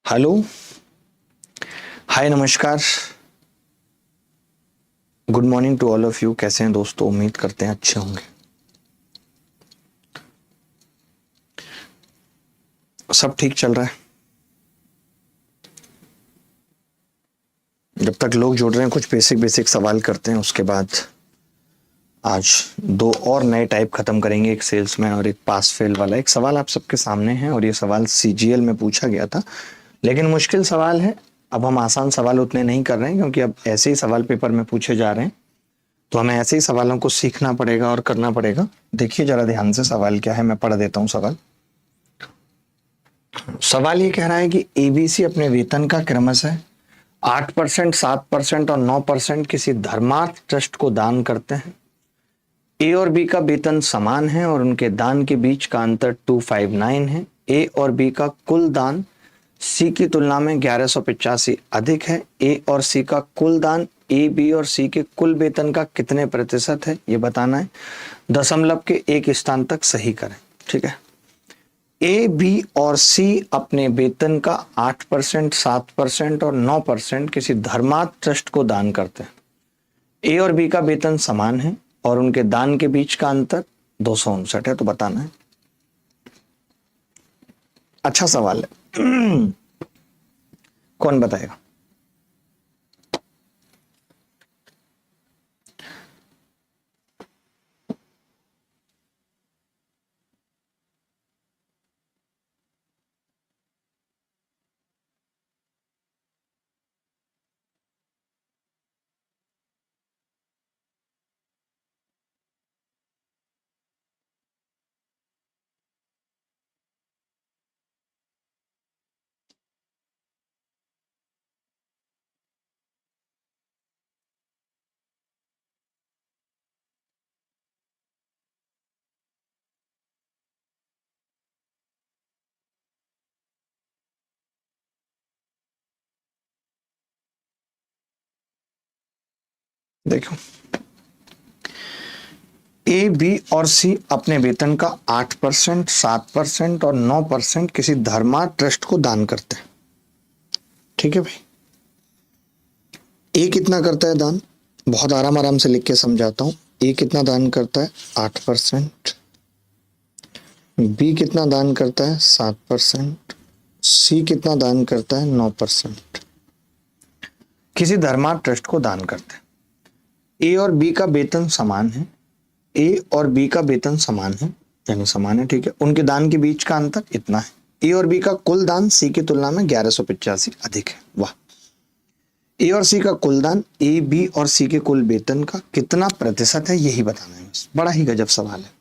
Hello. Hi, नमस्कार। Good morning to all of you. कैसे हैं दोस्तों? उम्मीद करते हैं अच्छे होंगे। सब ठीक चल रहा है। जब तक लोग जुड़ रहे हैं कुछ बेसिक बेसिक सवाल करते हैं, उसके बाद आज दो और नए टाइप खत्म करेंगे, एक सेल्समैन और एक पास फेल वाला। एक सवाल आप सबके सामने है और ये सवाल सीजीएल में पूछा गया था, लेकिन मुश्किल सवाल है। अब हम आसान सवाल उतने नहीं कर रहे हैं क्योंकि अब ऐसे ही सवाल पेपर में पूछे जा रहे हैं, तो हमें ऐसे ही सवालों को सीखना पड़ेगा और करना पड़ेगा। देखिए जरा ध्यान से सवाल क्या है, मैं पढ़ देता हूं सवाल। सवाल ये कह रहा है कि एबीसी अपने वेतन का क्रमशः 8%, 7% और 9% किसी धर्मार्थ ट्रस्ट को दान करते हैं। ए और बी का वेतन समान है और उनके दान के बीच का अंतर 259 है। ए और बी का कुल दान सी की तुलना में 1185 अधिक है। ए और सी का कुल दान ए, बी और सी के कुल वेतन का कितने प्रतिशत है, ये बताना है। दशमलव के एक स्थान तक सही करें। ठीक है। ए, बी और सी अपने वेतन का 8%, 7% और 9% किसी धर्मार्थ ट्रस्ट को दान करते हैं। ए और बी का वेतन समान है और उनके दान के बीच का अंतर 259 है, तो बताना है। अच्छा सवाल है। कौन बताएगा? देखो, ए, बी और सी अपने वेतन का 8%, 7% और 9% किसी धर्मार्थ ट्रस्ट को दान करते हैं। ठीक है भाई। ए कितना करता है दान? बहुत आराम आराम से लिख के समझाता हूं। ए कितना दान करता है? 8%। बी कितना दान करता है? 7%। सी कितना दान करता है? 9%। किसी धर्मार्थ ट्रस्ट को दान करते हैं। ए और बी का वेतन समान है। ए और बी का वेतन समान है, यानी समान है। ठीक है। उनके दान के बीच का अंतर इतना है। ए और बी का कुल दान सी की तुलना में 1185 अधिक है। वाह। ए और सी का कुल दान ए, बी और सी के कुल वेतन का कितना प्रतिशत है, यही बताना है। बड़ा ही गजब सवाल है।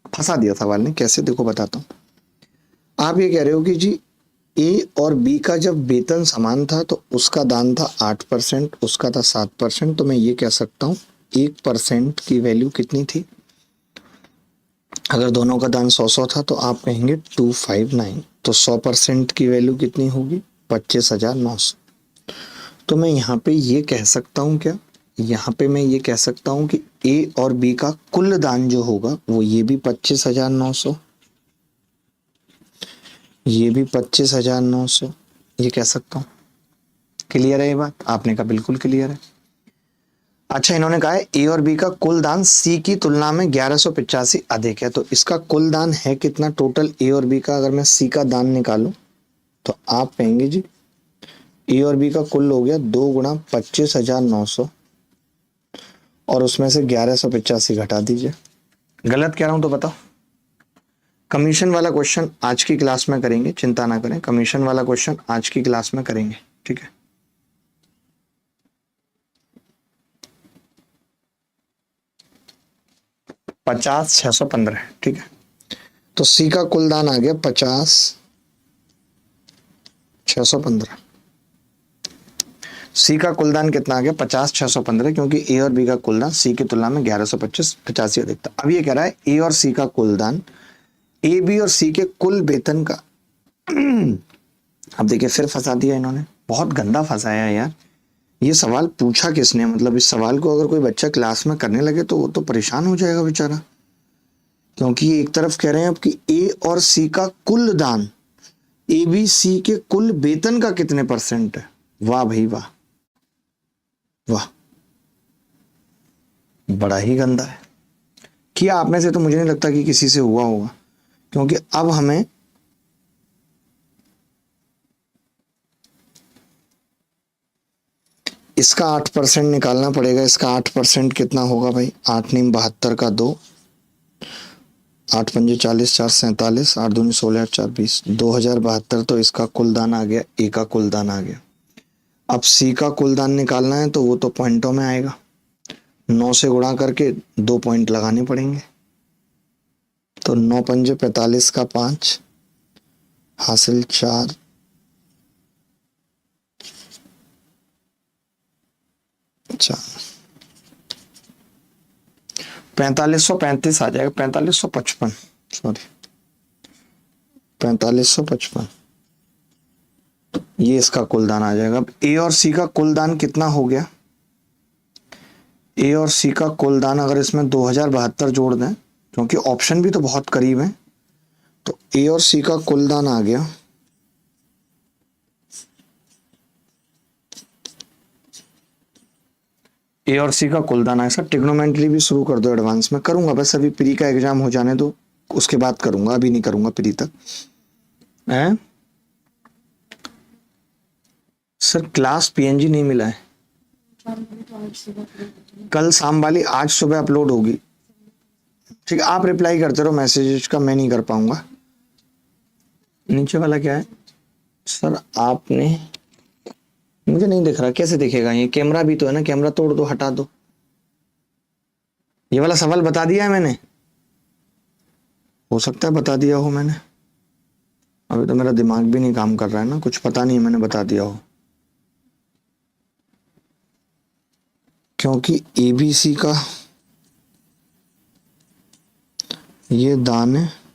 फंसा दिया सवाल ने। कैसे? देखो बताता हूं। आप ये कह रहे हो कि जी ए और बी का जब वेतन समान था तो उसका दान था 8%, उसका था 7%, तो मैं ये कह सकता हूं 1% की वैल्यू कितनी थी? अगर दोनों का दान 100 था तो आप कहेंगे 259, तो 100% की वैल्यू कितनी होगी? 25,900। तो मैं यहाँ पे ये कह सकता हूँ क्या? यहाँ पे मैं ये कह सकता हूँ कि ए और बी का कुल दान जो होगा वो ये भी 25,900, ये भी 25,900, ये कह सकता हूँ। क्लियर है ये बात? आपने कहा बिल्कुल क्लियर है। अच्छा, इन्होंने कहा है ए और बी का कुल दान सी की तुलना में 1185 अधिक है, तो इसका कुल दान है कितना टोटल ए और बी का? अगर मैं सी का दान निकालूं तो आप कहेंगे जी ए और बी का कुल हो गया 2 गुणा 25,900 और उसमें से 1185 घटा दीजिए। गलत कह रहा हूं तो बताओ। कमीशन वाला क्वेश्चन आज की क्लास में करेंगे, चिंता ना करें। कमीशन वाला क्वेश्चन आज की क्लास में करेंगे। ठीक है। पचास 615। ठीक है। तो सी का कुल दान आ गया 50,615। सी का कुल दान कितना आ गया? 50,615, क्योंकि ए और बी का कुल दान सी की तुलना में 1185 अधिक था। अब ये कह रहा है ए और सी का कुल दान ए, बी और सी के कुल वेतन का। अब देखिए फिर फंसा दिया इन्होंने, बहुत गंदा फंसाया यार। ये सवाल पूछा किसने? मतलब इस सवाल को अगर कोई बच्चा क्लास में करने लगे तो वो तो परेशान हो जाएगा बेचारा, क्योंकि एक तरफ कह रहे हैं अब कि ए और सी का कुल दान एबीसी के कुल वेतन का कितने परसेंट है। वाह भाई वाह, वाह, बड़ा ही गंदा है। किया आप में से तो मुझे नहीं लगता कि किसी से हुआ होगा, क्योंकि अब हमें इसका 8% निकालना पड़ेगा। इसका 8% कितना होगा भाई, 8×9 = 72 का 2, 8×5 = 40, 4×47, 8×2 = 16, 8×4 = 20, 2072। तो इसका कुलदान आ गया, ए का कुलदान आ गया। अब सी का कुलदान निकालना है तो वो तो पॉइंटों में आएगा, 9 से गुणा करके 2 पॉइंट लगाने पड़ेंगे। तो 9×5 = 45 का 5 हासिल 4, 4535 आ जाएगा, 4555, सॉरी 4555, ये इसका कुलदान आ जाएगा। अब ए और सी का कुलदान कितना हो गया, ए और सी का कुलदान अगर इसमें 2072 जोड़ दें, क्योंकि ऑप्शन भी तो बहुत करीब है, तो ए और सी का कुलदान आ गया ए और सी का कुलदान है। सर ट्रिग्नोमेट्री भी शुरू कर दो एडवांस में, करूंगा बस अभी प्री का एग्जाम हो जाने दो, उसके बाद करूंगा, अभी नहीं करूंगा प्री तक है। सर क्लास पीएनजी नहीं मिला है, कल शाम वाली आज सुबह अपलोड होगी। ठीक है, आप रिप्लाई करते रहो मैसेज का, मैं नहीं कर पाऊंगा। नीचे वाला क्या है सर, आपने, मुझे नहीं दिख रहा, कैसे दिखेगा, ये कैमरा भी तो है ना, कैमरा तोड़ दो, हटा दो। ये वाला सवाल बता दिया है मैंने, हो सकता है बता दिया हो मैंने, अभी तो मेरा दिमाग भी नहीं काम कर रहा है ना, कुछ पता नहीं मैंने बता दिया हो, क्योंकि एबीसी का ये दान है।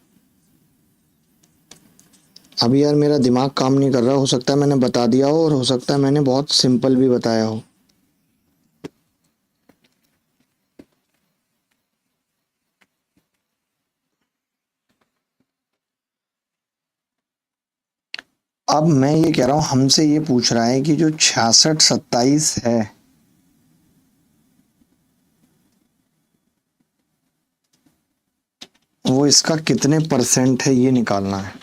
अभी यार मेरा दिमाग काम नहीं कर रहा, हो सकता है मैंने बता दिया हो और हो सकता है मैंने बहुत सिंपल भी बताया हो। अब मैं ये कह रहा हूं, हमसे ये पूछ रहा है कि जो 6627 है वो इसका कितने परसेंट है, ये निकालना है।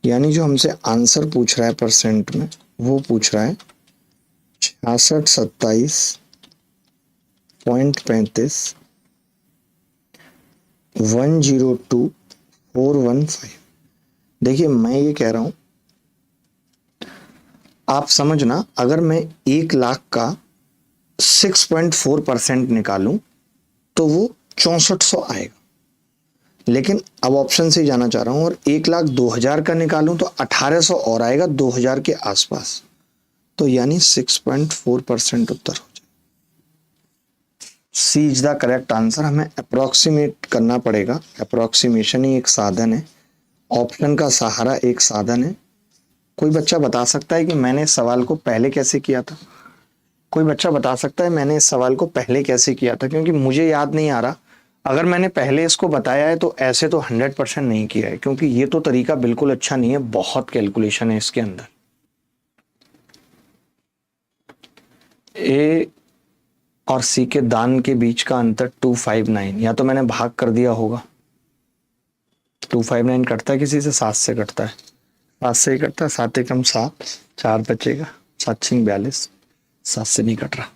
यानी जो हमसे आंसर पूछ रहा है परसेंट में, वो पूछ रहा है 6627.35 102,415। देखिए मैं ये कह रहा हूं, आप समझना, अगर मैं 1 लाख का 6.4% निकालूं तो वो 6400 आएगा, लेकिन अब ऑप्शन से ही जाना चाह रहा हूं, और 1,02,000 का निकालूं तो 1800 और आएगा, 2000 के आसपास, तो यानी 6.4% उत्तर हो जाए। सी इज द करेक्ट आंसर। हमें अप्रोक्सीमेट करना पड़ेगा, अप्रोक्सीमेशन ही एक साधन है, ऑप्शन का सहारा एक साधन है। कोई बच्चा बता सकता है कि मैंने इस सवाल को पहले कैसे किया था, कोई बच्चा बता सकता है मैंने इस सवाल को पहले कैसे किया था, क्योंकि मुझे याद नहीं आ रहा। अगर मैंने पहले इसको बताया है तो ऐसे तो 100% नहीं किया है, क्योंकि ये तो तरीका बिल्कुल अच्छा नहीं है, बहुत कैलकुलेशन है इसके अंदर। ए और सी के दान के बीच का अंतर 259, या तो मैंने भाग कर दिया होगा। 259 कटता है किसी से, 7 से कटता है, 7 से ही कटता है, 7 एकम 7, 4 बचेगा, 7×6 = 42, 7 से नहीं कट रहा।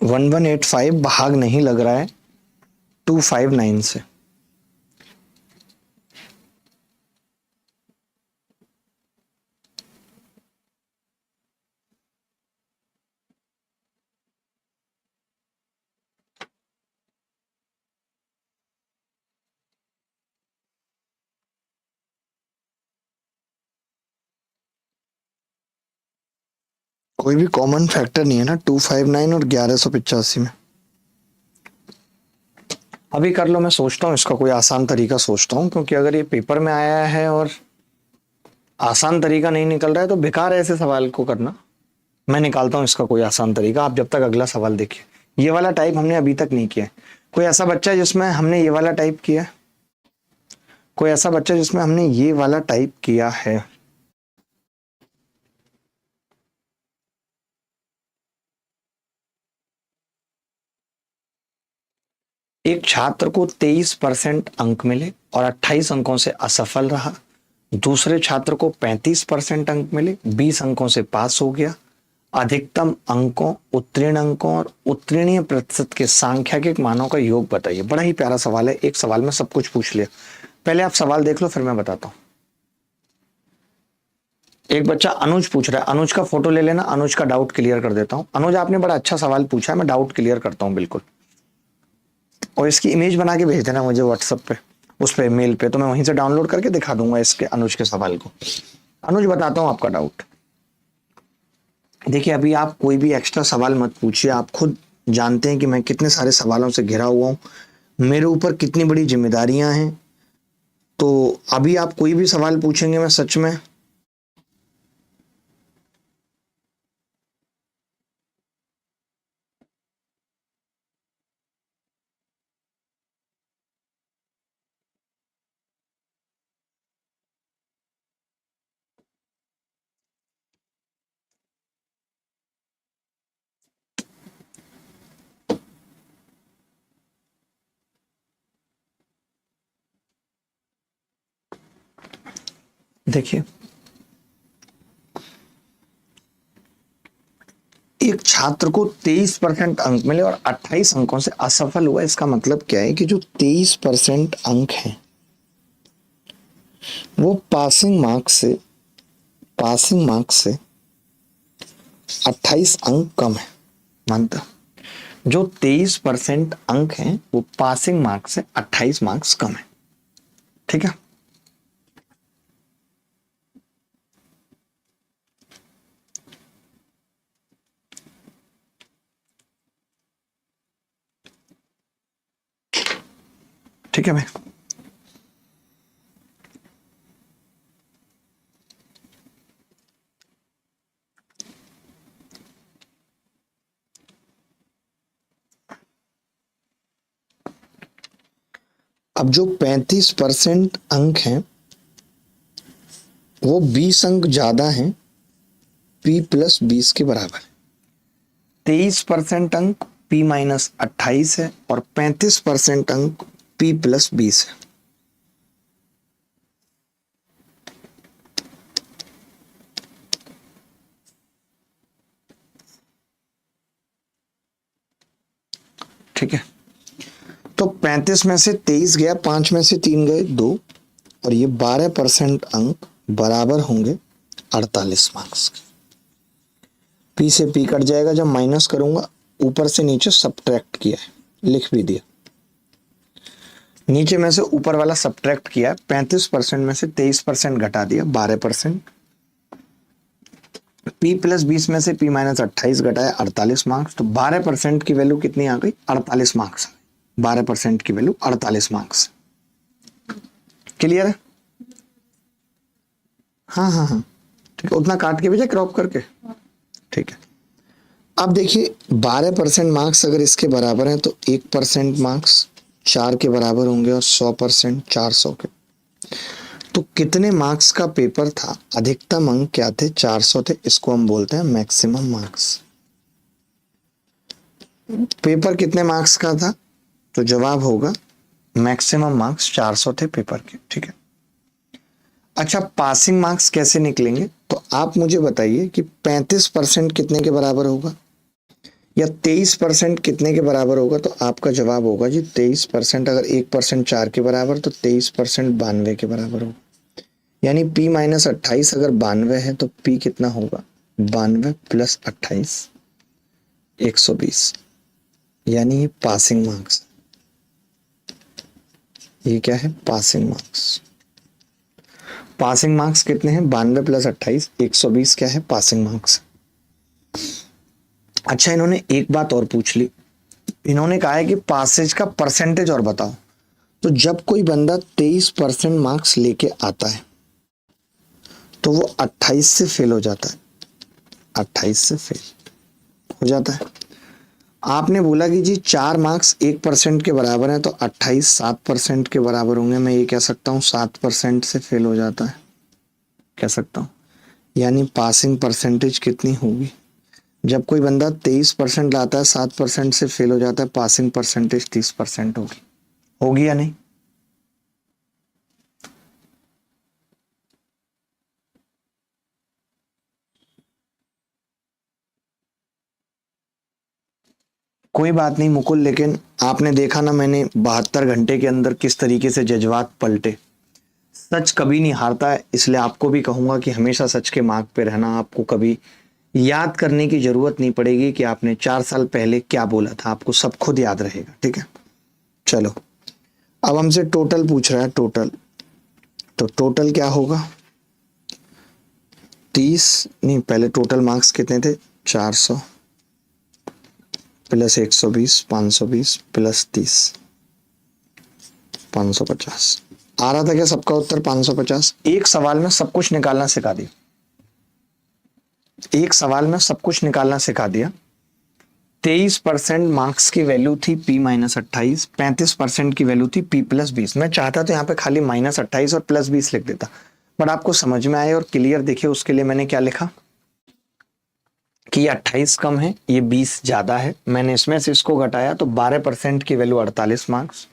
1185 भाग नहीं लग रहा है 259 से। कोई भी कॉमन फैक्टर नहीं है ना 259 और 1185 में। अभी कर लो, मैं सोचता हूँ इसका कोई आसान तरीका सोचता हूँ, क्योंकि अगर ये पेपर में आया है और आसान तरीका नहीं निकल रहा है तो बेकार है ऐसे सवाल को करना। मैं निकालता हूँ इसका कोई आसान तरीका, आप जब तक अगला सवाल देखिए। ये वाला टाइप हमने अभी तक नहीं किया है। कोई ऐसा बच्चा जिसमें हमने ये वाला टाइप किया है? कोई ऐसा बच्चा जिसमें हमने ये वाला टाइप किया है? एक छात्र को 23% अंक मिले और 28 अंकों से असफल रहा। दूसरे छात्र को 35% अंक मिले, 20 अंकों से पास हो गया। अधिकतम अंकों, उत्तीर्ण अंकों और उत्तीर्णीय प्रतिशत के सांख्यिक मानों का योग बताइए। बड़ा ही प्यारा सवाल है, एक सवाल में सब कुछ पूछ लिया। पहले आप सवाल देख लो, फिर मैं बताता हूं। एक बच्चा अनुज पूछ रहा है, अनुज का फोटो ले लेना, अनुज का डाउट क्लियर कर देता हूं। अनुज, आपने बड़ा अच्छा सवाल पूछा है, मैं डाउट क्लियर करता हूं बिल्कुल। और इसकी इमेज बना के भेज देना मुझे व्हाट्सएप पे, उस पे मेल पे, तो मैं वहीं से डाउनलोड करके दिखा दूंगा इसके अनुज के सवाल को। अनुज, बताता हूं आपका डाउट। देखिए, अभी आप कोई भी एक्स्ट्रा सवाल मत पूछिए। आप खुद जानते हैं कि मैं कितने सारे सवालों से घिरा हुआ हूं, मेरे ऊपर कितनी बड़ी जिम्मेदारियां हैं। तो अभी आप कोई भी सवाल पूछेंगे, मैं सच में देखिए, एक छात्र को 23% अंक मिले और 28 अंकों से असफल हुआ। इसका मतलब क्या है कि जो 23% अंक हैं वो पासिंग मार्क्स से 28 अंक कम है। मानता, जो 23% अंक हैं वो पासिंग मार्क्स से 28 मार्क्स कम है। ठीक है, ठीक है भाई। अब जो 35% अंक हैं वो 20 अंक ज्यादा हैं, P+20 के बराबर है। 23% अंक P-28 है और 35% अंक P+20 है। ठीक है, तो 35 में से 23 गया, 5 में से 3 गए, 2, और ये 12% अंक बराबर होंगे 48 मार्क्स के। पी से पी कट जाएगा, जब माइनस करूंगा ऊपर से नीचे सब्ट्रैक्ट किया है, लिख भी दिया। नीचे में से ऊपर वाला सब्ट्रैक्ट किया, 35% में से 23% घटा दिया, 12%। P+20 में से P-28 घटाया, 48 मार्क्स। तो 12% की वैल्यू कितनी आ गई? 48 मार्क्स। 12% की वैल्यू 48 मार्क्स। क्लियर है? हाँ हाँ हाँ, ठीक है, उतना काट के भेजा क्रॉप करके। ठीक है, अब देखिए 12% मार्क्स अगर इसके बराबर हैं तो 1% मार्क्स 4 के बराबर होंगे और 100% 400 के। तो कितने मार्क्स का पेपर था? अधिकतम अंक क्या थे? 400 थे। इसको हम बोलते हैं मैक्सिमम मार्क्स। पेपर कितने मार्क्स का था? तो जवाब होगा मैक्सिमम मार्क्स 400 थे पेपर के। ठीक है, अच्छा, पासिंग मार्क्स कैसे निकलेंगे? तो आप मुझे बताइए कि 35% कितने के बराबर होगा या 23% कितने के बराबर होगा? तो आपका जवाब होगा जी 23%। अगर 1% 4 के बराबर तो 23% 92 के बराबर होगा। यानी P-28 अगर 92 है तो P कितना होगा? 92 + 28, 120। यानी ये पासिंग मार्क्स। ये क्या है? Passing marks. पासिंग मार्क्स कितने हैं? 92 + 28, 120 क्या है? Passing marks. अच्छा, इन्होंने एक बात और पूछ ली। इन्होंने कहा है कि पासेज का परसेंटेज और बताओ। तो जब कोई बंदा 23% मार्क्स लेके आता है तो वो 28 से फेल हो जाता है। 28 से फेल हो जाता है। आपने बोला कि जी 4 मार्क्स 1% के बराबर है, तो 28 7% के बराबर होंगे। मैं ये कह सकता हूँ 7% से फेल हो जाता है, कह सकता हूँ। यानी पासिंग परसेंटेज कितनी होगी? जब कोई बंदा 23% लाता है, 7% से फेल हो जाता है, पासिंग परसेंटेज 30% होगी। होगी या नहीं? कोई बात नहीं मुकुल, लेकिन आपने देखा ना मैंने 72 घंटे के अंदर किस तरीके से जज्बात पलटे। सच कभी नहीं हारता है, इसलिए आपको भी कहूंगा कि हमेशा सच के मार्ग पे रहना। आपको कभी याद करने की जरूरत नहीं पड़ेगी कि आपने 4 साल पहले क्या बोला था, आपको सब खुद याद रहेगा। ठीक है, चलो अब हमसे टोटल पूछ रहा है। टोटल, तो टोटल क्या होगा? 30 नहीं, पहले टोटल मार्क्स कितने थे? 400 प्लस 120, 520 प्लस 30, 550। आ रहा था क्या सबका उत्तर? 550। एक सवाल में सब कुछ निकालना सिखा दिया, एक सवाल में सब कुछ निकालना सिखा दिया। 23% मार्क्स की वैल्यू थी P-28, 35% की वैल्यू थी P+20। मैं चाहता तो यहाँ पे खाली -28 और +20 लिख देता, बट आपको समझ में आए और क्लियर दिखे उसके लिए मैंने क्या लिखा कि ये 28 कम है, ये 20 ज्यादा है। मैंने इसमें से इसको घटाया तो 12% की वैल्यू 48 मार्क्स,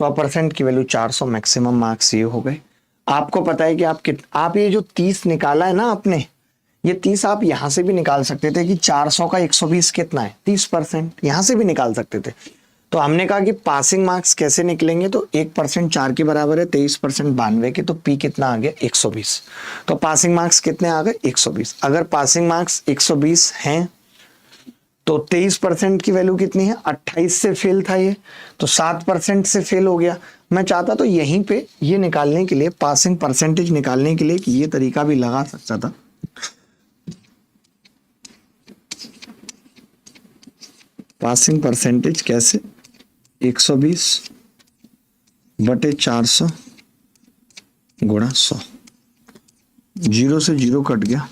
100% की वैल्यू 400, मैक्सिमम मार्क्स ये हो गए। आपको पता है कि आप ये जो 30 निकाला है ना आपने, ये 30 आप यहां से भी निकाल सकते थे कि 400 का 120 कितना है? 30%। यहां से भी निकाल सकते थे। तो हमने कहा कि पासिंग मार्क्स कैसे निकलेंगे, तो 1% 4 के बराबर है, 23% 92 के, तो पी कितना आ गया? 120। तो पासिंग मार्क्स कितने आ गए? 120। अगर पासिंग मार्क्स 120 हैं तो 23% की वैल्यू कितनी है? 28 से फेल था ये, तो 7% से फेल हो गया। मैं चाहता तो यहीं पे ये निकालने के लिए, पासिंग परसेंटेज निकालने के लिए, कि ये तरीका भी लगा सकता था। पासिंग परसेंटेज कैसे? 120 बटे 400 गुणा 100, जीरो से जीरो कट गया,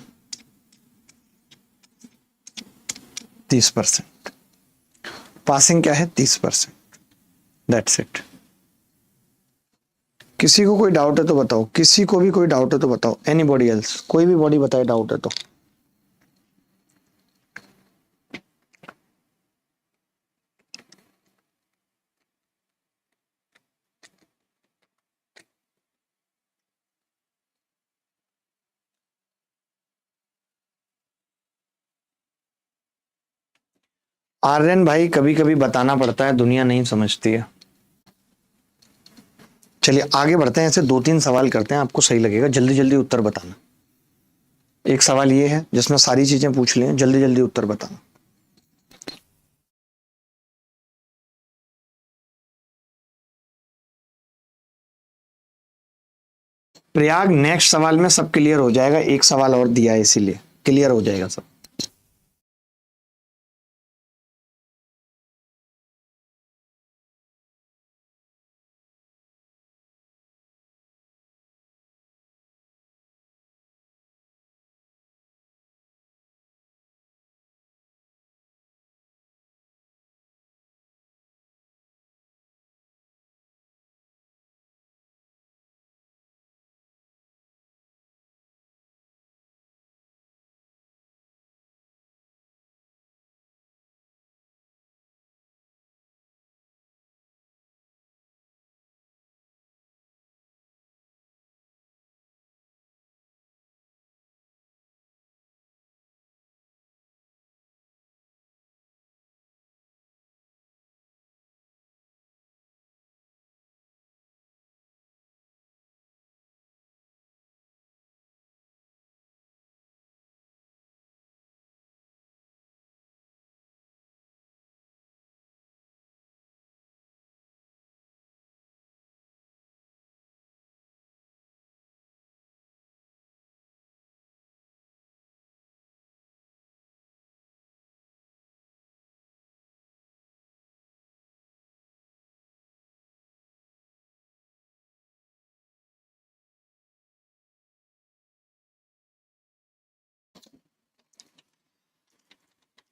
30%। पासिंग क्या है? 30%। That's it. किसी को कोई डाउट है तो बताओ, किसी को भी कोई डाउट है तो बताओ। Anybody else? कोई भी बॉडी बताए डाउट है तो। आर्यन भाई, कभी कभी बताना पड़ता है, दुनिया नहीं समझती है। चलिए आगे बढ़ते हैं, ऐसे 2-3 सवाल करते हैं, आपको सही लगेगा। जल्दी जल्दी उत्तर बताना। एक सवाल ये है जिसमें सारी चीजें पूछ ली हैं, जल्दी जल्दी उत्तर बताना। प्रयाग, नेक्स्ट सवाल में सब क्लियर हो जाएगा, एक सवाल और दिया है इसीलिए क्लियर हो जाएगा सब।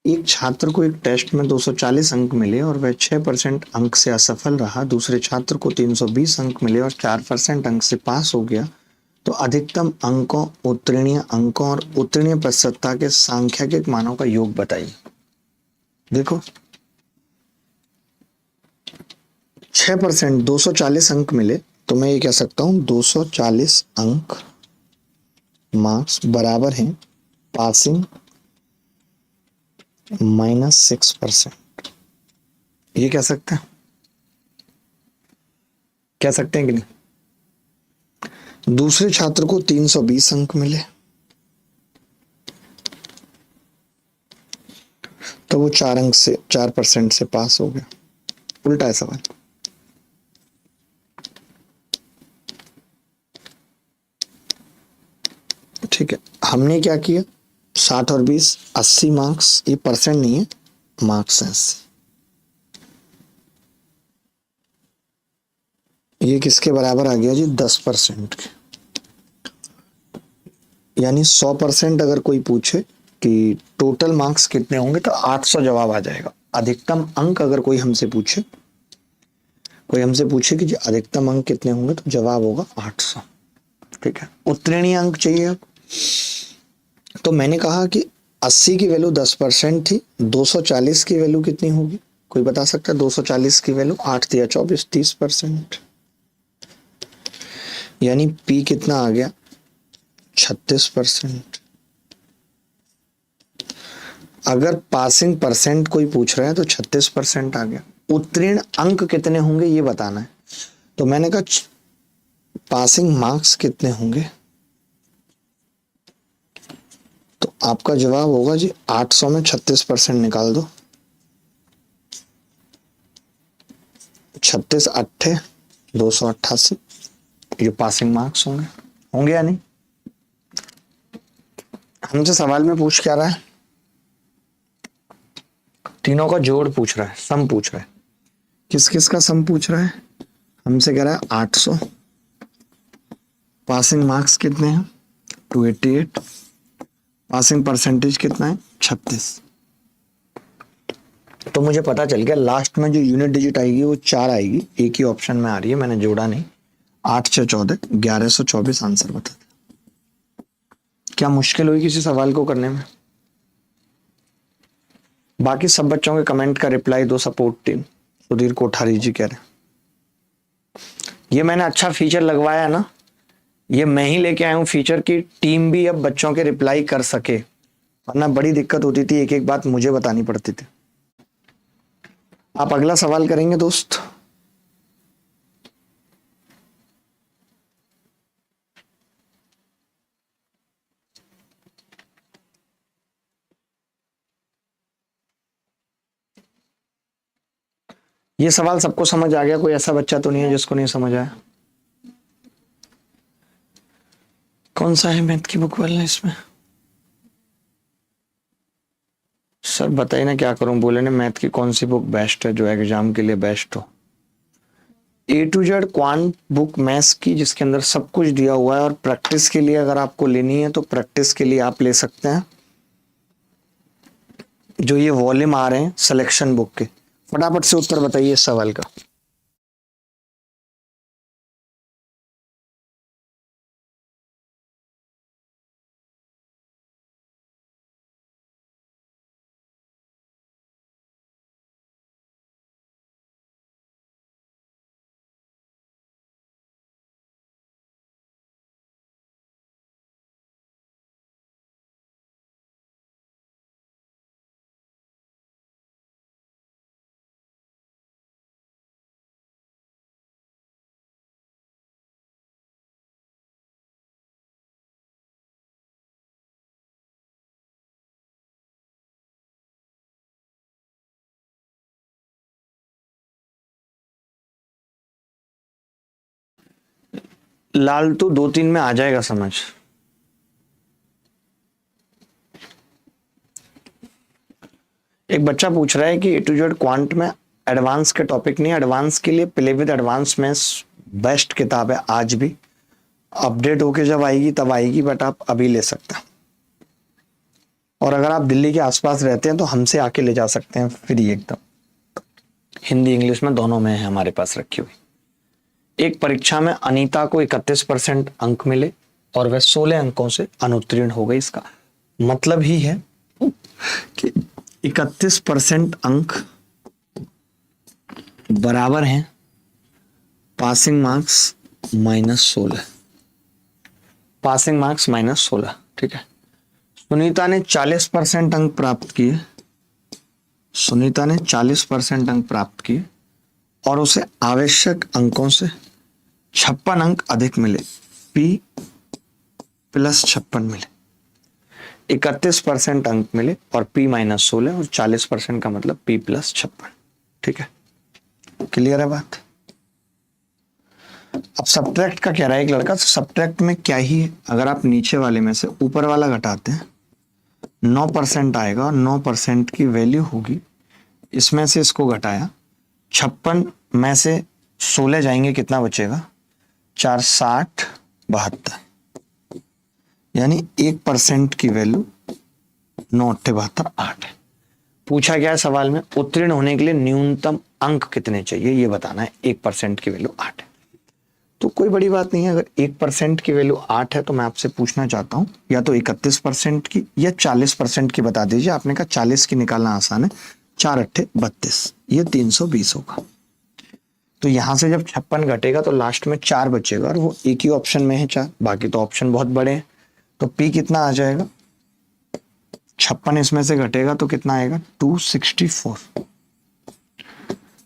एक छात्र को एक टेस्ट में 240 अंक मिले और वह 6% अंक से असफल रहा, दूसरे छात्र को 320 अंक मिले और 4% अंक से पास हो गया, तो अधिकतम अंकों, उत्तीर्णीय अंकों और उत्तीर्णीय प्रतिशतता के सांख्यिक मानों का योग बताइए। देखो 6% 240 अंक मिले तो मैं ये कह सकता हूं 240 अंक मार्क्स बराबर हैं पासिंग -6%। ये कह सकते हैं, कह सकते हैं कि नहीं? दूसरे छात्र को 320 अंक मिले तो वो 4% से पास हो गया। उल्टा है सवाल। ठीक है, हमने क्या किया, 60 और 20 80 मार्क्स, ये परसेंट नहीं है, मार्क्स है 80। ये किसके बराबर आ गया जी? 10% के। यानी 100% अगर कोई पूछे कि टोटल मार्क्स कितने होंगे तो 800 जवाब आ जाएगा। अधिकतम अंक अगर कोई हमसे पूछे कि जी अधिकतम अंक कितने होंगे तो जवाब होगा 800। ठीक है, उत्तीर्णीय अंक चाहिए अब। तो मैंने कहा कि 80 की वैल्यू 10% थी, 240 की वैल्यू कितनी होगी? कोई बता सकता है? 240 की वैल्यू 8 या 24 30%। यानी P कितना आ गया? 36%। अगर पासिंग परसेंट कोई पूछ रहा है तो 36% आ गया। उत्तीर्ण अंक कितने होंगे ये बताना है, तो मैंने कहा पासिंग मार्क्स कितने होंगे, तो आपका जवाब होगा जी 800 में 36% निकाल दो। 36 8 288, ये पासिंग मार्क्स होंगे या नहीं? हमसे सवाल में पूछ क्या रहा है? तीनों का जोड़ पूछ रहा है, सम पूछ रहा है। किस किस का सम पूछ रहा है? हमसे कह रहा है 800, पासिंग मार्क्स कितने हैं 288, पासिंग परसेंटेज कितना है 36। तो मुझे पता चल गया लास्ट में जो यूनिट डिजिट आएगी वो 4 आएगी, एक ही ऑप्शन में आ रही है, मैंने जोड़ा नहीं। 8 6 14 1124 आंसर बता दे। क्या मुश्किल हुई किसी सवाल को करने में? बाकी सब बच्चों के कमेंट का रिप्लाई दो। सपोर्ट टीम सुधीर कोठारी जी कह रहे हैं ये मैंने अच्छा फीचर लगवाया ना, ये मैं ही लेके आया हूं फीचर की टीम भी अब बच्चों के रिप्लाई कर सके, वरना बड़ी दिक्कत होती थी, एक एक बात मुझे बतानी पड़ती थी। आप अगला सवाल करेंगे दोस्त? ये सवाल सबको समझ आ गया? कोई ऐसा बच्चा तो नहीं है जिसको नहीं समझ आया? कौन सा है मैथ की बुक वाला इसमें? सर बताइए ना क्या करूं, बोले ना मैथ की कौन सी बुक बेस्ट है जो एग्जाम के लिए बेस्ट हो? A to Z quant book maths की, जिसके अंदर सब कुछ दिया हुआ है, और प्रैक्टिस के लिए अगर आपको लेनी है तो प्रैक्टिस के लिए आप ले सकते हैं जो ये वॉल्यूम आ रहे हैं सिलेक्शन बुक के। फटाफट से उत्तर बताइए इस सवाल का। लाल तो 2 3 में आ जाएगा समझ। एक बच्चा पूछ रहा है कि A to Z क्वांट में एडवांस के टॉपिक नहीं, एडवांस के लिए play with advance maths best किताब है आज भी, अपडेट होके जब आएगी तब आएगी, बट आप अभी ले सकते हैं। और अगर आप दिल्ली के आसपास रहते हैं तो हमसे आके ले जा सकते हैं फ्री एकदम, हिंदी इंग्लिश में दोनों में है हमारे पास रखी हुई। एक परीक्षा में अनीता को 31% अंक मिले और वह 16 अंकों से अनुत्तीर्ण हो गई। इसका मतलब ही है कि 31% अंक बराबर हैं पासिंग मार्क्स -16, पासिंग मार्क्स -16। ठीक है, सुनीता ने 40% अंक प्राप्त किए, सुनीता ने 40% अंक प्राप्त किए और उसे आवश्यक अंकों से 56 अंक अधिक मिले, P + 56 मिले। 31% अंक मिले और P -16 और 40% का मतलब P + 56। ठीक है, क्लियर है बात। अब सब्ट्रैक्ट का कह रहा है एक लड़का, तो सब्ट्रैक्ट में क्या ही है, अगर आप नीचे वाले में से ऊपर वाला घटाते हैं 9% आएगा और 9% की वैल्यू होगी, इसमें से इसको घटाया 56 में से 16 जाएंगे, कितना बचेगा 4 60 72, यानी 1% की वैल्यू 9 8 72 8 है। पूछा गया है सवाल में उत्तीर्ण होने के लिए न्यूनतम अंक कितने चाहिए ये बताना है, 1% की वैल्यू 8 है। तो कोई बड़ी बात नहीं है, अगर 1% की वैल्यू 8 है तो मैं आपसे पूछना चाहता हूं या तो 31% की या 40% की बता दीजिए। आपने कहा 40 की निकालना आसान है, 4 8 32, ये 320 होगा। तो यहां से जब 56 घटेगा तो लास्ट में 4 बचेगा और वो एक ही ऑप्शन में है 4, बाकी तो ऑप्शन बहुत बड़े हैं। तो पी कितना आ जाएगा, 56 इसमें से घटेगा तो कितना आएगा 264।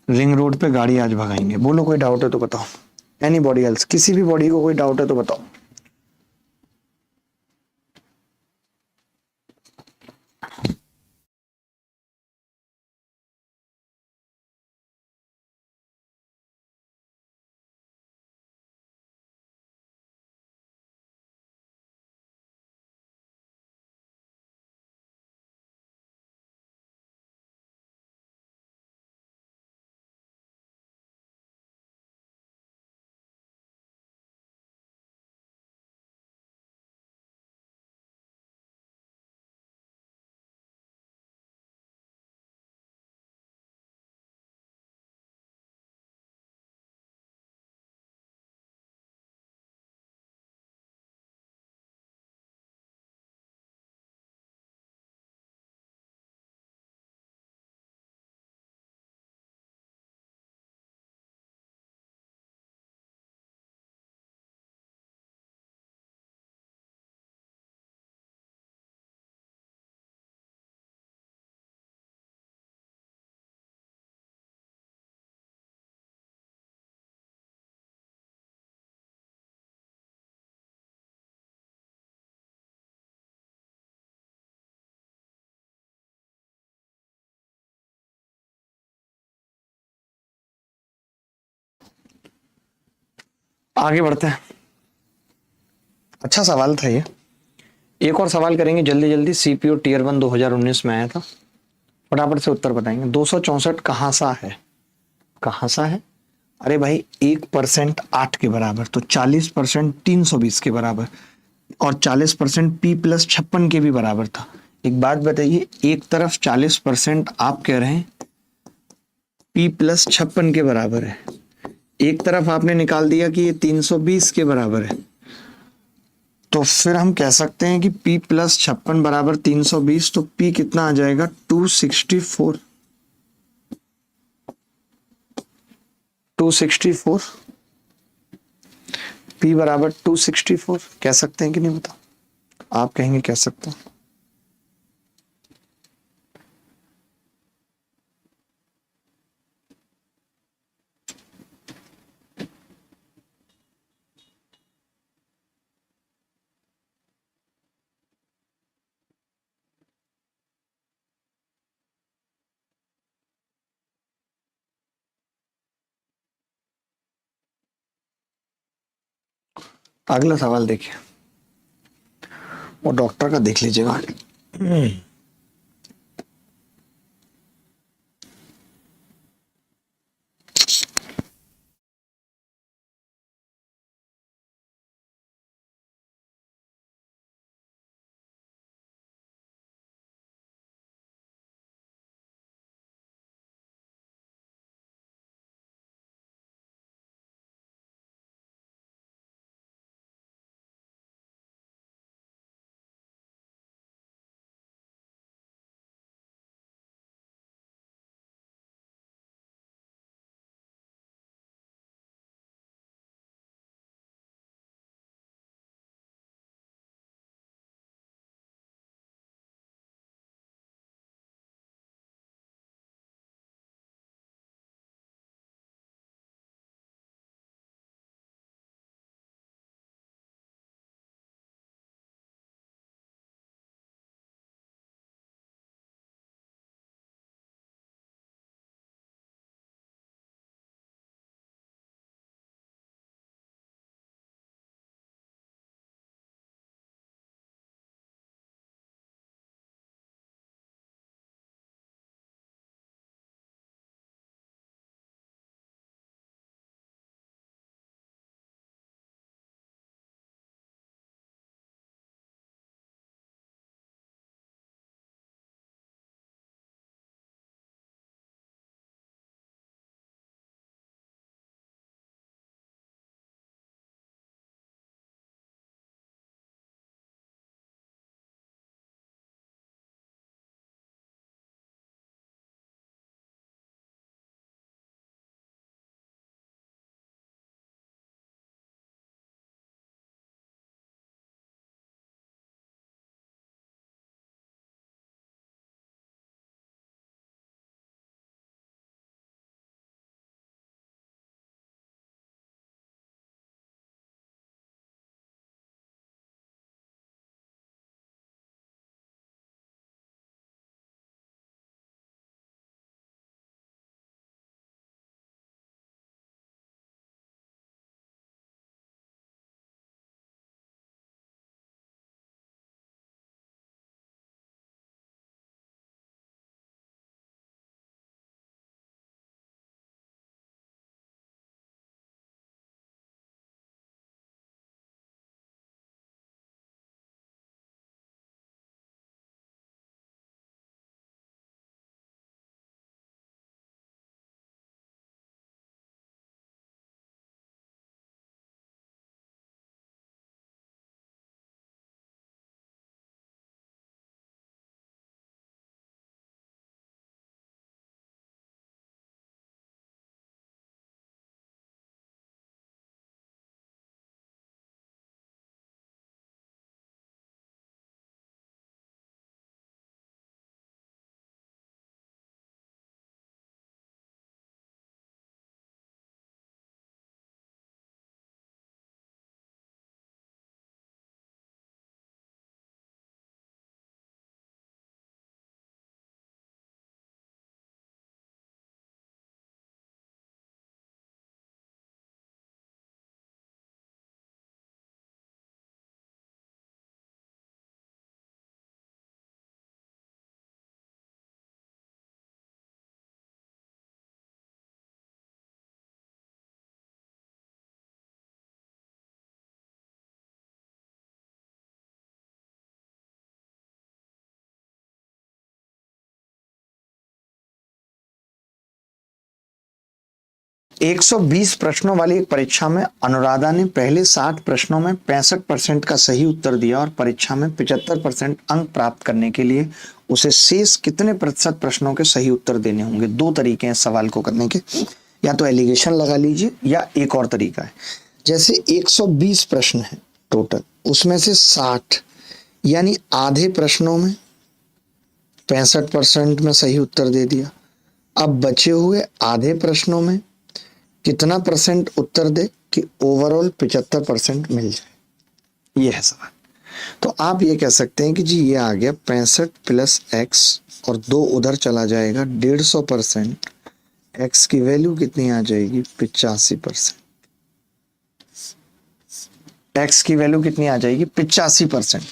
रिंग रोड पे गाड़ी आज भगाएंगे। बोलो कोई डाउट है तो बताओ, एनी बॉडी एल्स, किसी भी बॉडी को कोई डाउट है तो बताओ। आगे बढ़ते हैं, अच्छा सवाल था ये। एक और सवाल करेंगे जल्दी जल्दी। सीपीओ टीयर 1 2019 में आया था, फटाफट से उत्तर बताएंगे। 264 कहां सा है, कहां सा है? अरे भाई 1% 8 के बराबर, तो 40% 320 के बराबर और 40% P + 56 के भी बराबर था। एक बात बताइए, एक तरफ 40% आप कह रहे हैं P + 56 के बराबर है, एक तरफ आपने निकाल दिया कि ये 320 के बराबर है, तो फिर हम कह सकते हैं कि P + 56 बराबर 320, तो P कितना आ जाएगा 264, 264, P बराबर 264 कह सकते हैं कि नहीं, बताओ। आप कहेंगे कह सकते हैं। अगला सवाल देखिए, वो डॉक्टर का देख लीजिएगा। 120 प्रश्नों वाली एक परीक्षा में अनुराधा ने पहले 60 प्रश्नों में 65% का सही उत्तर दिया और परीक्षा में 75% अंक प्राप्त करने के लिए उसे शेष कितने प्रतिशत प्रश्नों के सही उत्तर देने होंगे। दो तरीके हैं सवाल को करने के, या तो एलिगेशन लगा लीजिए या एक और तरीका है। जैसे 120 प्रश्न है टोटल, उसमें से 60 यानी आधे प्रश्नों में 65% में सही उत्तर दे दिया। अब बचे हुए आधे प्रश्नों में कितना परसेंट उत्तर दे कि ओवरऑल 75% मिल जाए, ये है सवाल। तो आप ये कह सकते हैं कि जी ये आ गया 65 प्लस एक्स और 2 उधर चला जाएगा 150%। एक्स की वैल्यू कितनी आ जाएगी 85%। एक्स की वैल्यू कितनी आ जाएगी 85%।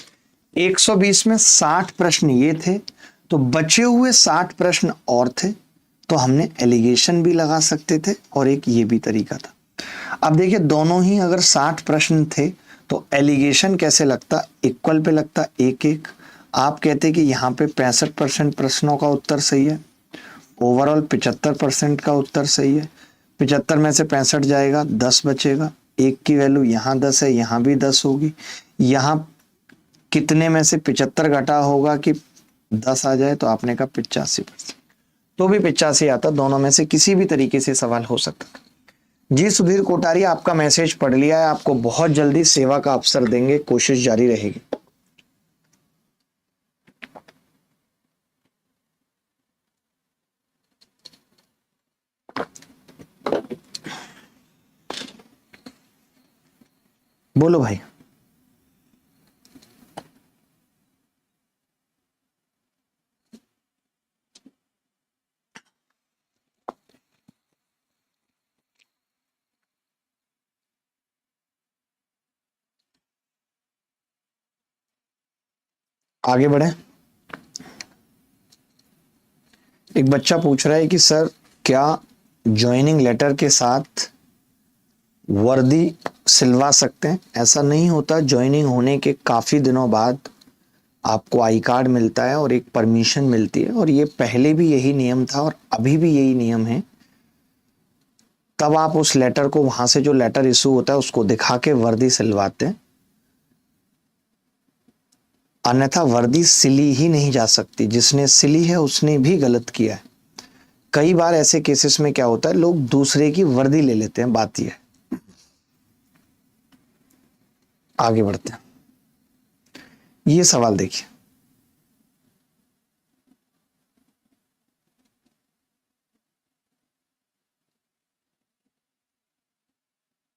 120 में 60 प्रश्न ये थे, तो बचे हुए 60 प्रश्न और थे, तो हमने एलिगेशन भी लगा सकते थे और एक ये भी तरीका था। अब देखिए दोनों ही अगर 60 प्रश्न थे तो एलिगेशन कैसे लगता, इक्वल पे लगता, एक एक। आप कहते कि यहाँ पे 65% प्रश्नों का उत्तर सही है, ओवरऑल 75% का उत्तर सही है। 75 में से 65 जाएगा, 10 बचेगा, एक की वैल्यू यहाँ 10 है, यहाँ भी 10 होगी। यहाँ कितने में से 75 घटा होगा कि 10 आ जाए, तो आपने कहा 85%, तो भी 85 आता। दोनों में से किसी भी तरीके से सवाल हो सकता। जी सुधीर कोटारी, आपका मैसेज पढ़ लिया है, आपको बहुत जल्दी सेवा का अवसर देंगे, कोशिश जारी रहेगी। बोलो भाई। आगे बढ़े। एक बच्चा पूछ रहा है कि सर क्या ज्वाइनिंग लेटर के साथ वर्दी सिलवा सकते हैं। ऐसा नहीं होता, ज्वाइनिंग होने के काफी दिनों बाद आपको आई कार्ड मिलता है और एक परमिशन मिलती है, और ये पहले भी यही नियम था और अभी भी यही नियम है। तब आप उस लेटर को, वहां से जो लेटर इशू होता है उसको दिखा के वर्दी सिलवाते हैं, अन्यथा वर्दी सिली ही नहीं जा सकती। जिसने सिली है उसने भी गलत किया है। कई बार ऐसे केसेस में क्या होता है, लोग दूसरे की वर्दी ले लेते हैं, बात यह है। आगे बढ़ते हैं। ये सवाल देखिए,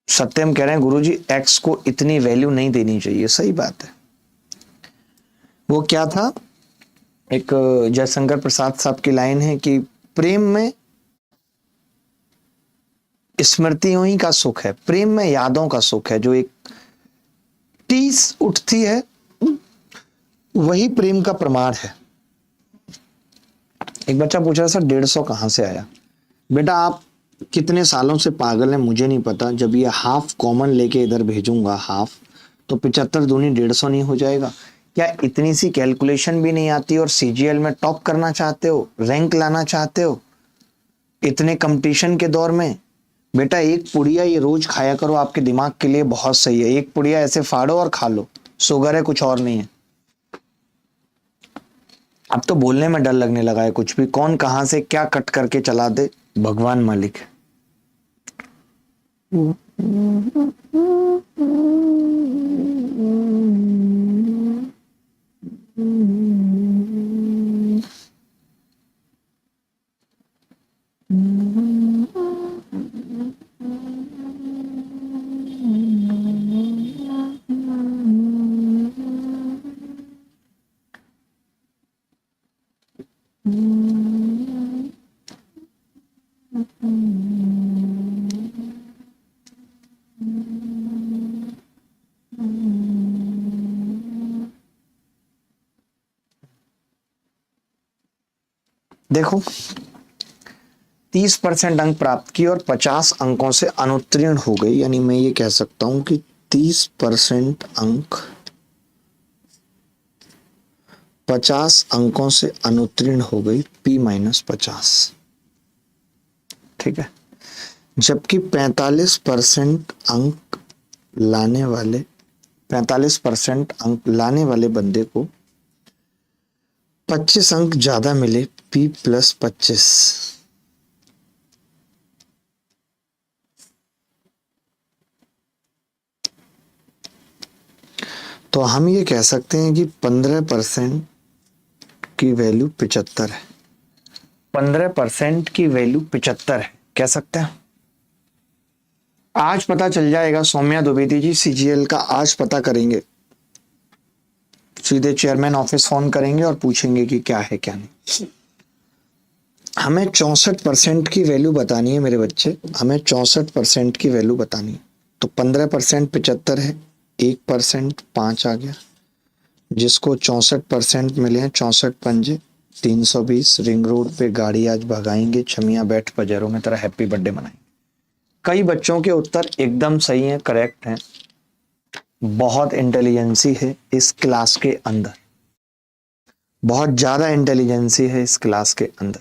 सत्यम कह रहे हैं गुरुजी एक्स को इतनी वैल्यू नहीं देनी चाहिए। सही बात है। वो क्या था, एक जयशंकर प्रसाद साहब की लाइन है कि प्रेम में स्मृतियों ही का सुख है, प्रेम में यादों का सुख है। जो एक टीस उठती है वही प्रेम का प्रमाण है। एक बच्चा पूछ रहा सर 150 कहां से आया। बेटा आप कितने सालों से पागल हैं मुझे नहीं पता। जब ये हाफ कॉमन लेके इधर भेजूंगा हाफ, तो 75 दूनी 150 नहीं हो जाएगा क्या? इतनी सी कैलकुलेशन भी नहीं आती और सीजीएल में टॉप करना चाहते हो, रैंक लाना चाहते हो इतने कंपटीशन के दौर में। बेटा एक पुड़िया ये रोज खाया करो, आपके दिमाग के लिए बहुत सही है। एक पुड़िया ऐसे फाड़ो और खा लो, शुगर है कुछ और नहीं है। अब तो बोलने में डर लगने लगा है, कुछ भी कौन कहां से क्या कट करके चला दे, भगवान मालिक है। देखो 30% अंक प्राप्त किए और 50 अंकों से अनुत्तीर्ण हो गई, यानी मैं ये कह सकता हूं कि 30% अंक 50 अंकों से अनुत्तीर्ण हो गई, P-50। ठीक है, जबकि 45% अंक लाने वाले 45% अंक लाने वाले बंदे को 25 अंक ज्यादा मिले, P+25। तो हम ये कह सकते हैं कि 15% की वैल्यू 75 है। 15% की वैल्यू 75 है, कह सकते हैं। आज पता चल जाएगा। सौम्या द्विवेदी जी CGL का आज पता करेंगे, सीधे चेयरमैन ऑफिस फोन करेंगे और पूछेंगे कि क्या है क्या नहीं। हमें 64% की वैल्यू बतानी है मेरे बच्चे, हमें 64% की वैल्यू बतानी है। तो 15% 75 है, 1% 5 आ गया, जिसको 64% मिले हैं। 64×5 320। रिंग रोड पे गाड़ी आज भगाएंगे, छमिया बैठ पजरों में तरह हैप्पी बर्थडे मनाएंगे। कई बच्चों के उत्तर एकदम सही हैं, करेक्ट हैं। बहुत इंटेलिजेंसी है इस क्लास के अंदर, बहुत ज्यादा इंटेलिजेंसी है इस क्लास के अंदर।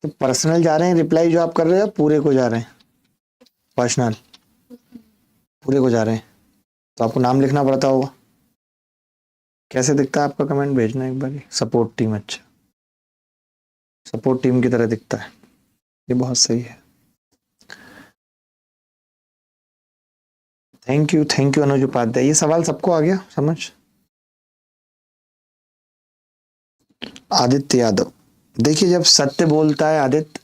तो पर्सनल जा रहे हैं रिप्लाई जो आप कर रहे हो, पूरे को जा रहे हैं? पर्सनल पूरे को जा रहे हैं तो आपको नाम लिखना पड़ता होगा। कैसे दिखता है आपका कमेंट, भेजना एक बार। सपोर्ट टीम, अच्छा सपोर्ट टीम की तरह दिखता है, ये बहुत सही है। थैंक यू अनुज उपाध्याय। ये सवाल सबको आ गया समझ? आदित्य यादव, देखिए जब सत्य बोलता है आदित्य,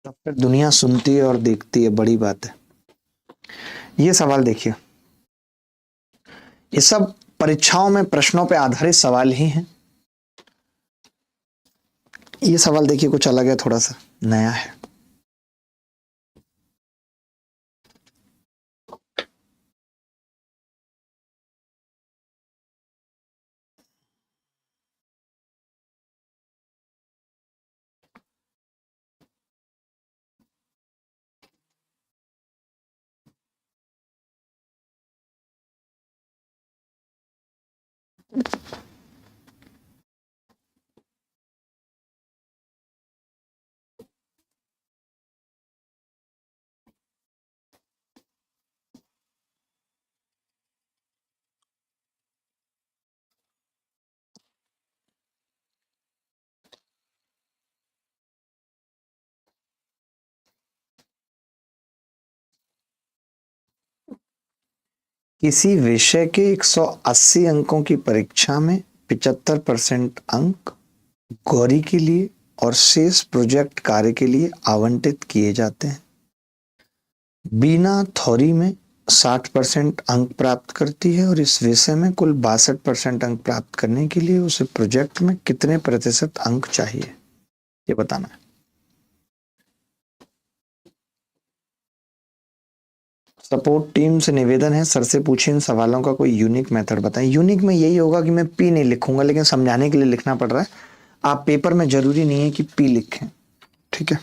तब फिर दुनिया सुनती है और देखती है, बड़ी बात है। ये सवाल देखिए, ये सब परीक्षाओं में प्रश्नों पे आधारित सवाल ही हैं। ये सवाल देखिए कुछ अलग है, थोड़ा सा नया है। किसी विषय के 180 अंकों की परीक्षा में 75% अंक गौरी के लिए और शेष प्रोजेक्ट कार्य के लिए आवंटित किए जाते हैं। बीना थ्योरी में 60% अंक प्राप्त करती है और इस विषय में कुल 62% अंक प्राप्त करने के लिए उसे प्रोजेक्ट में कितने प्रतिशत अंक चाहिए, ये बताना है। सपोर्ट टीम से निवेदन है, सर से पूछें इन सवालों का कोई यूनिक मेथड बताएं। यूनिक में यही होगा कि मैं पी नहीं लिखूंगा, लेकिन समझाने के लिए लिखना पड़ रहा है। आप पेपर में जरूरी नहीं है कि पी लिखें, ठीक है।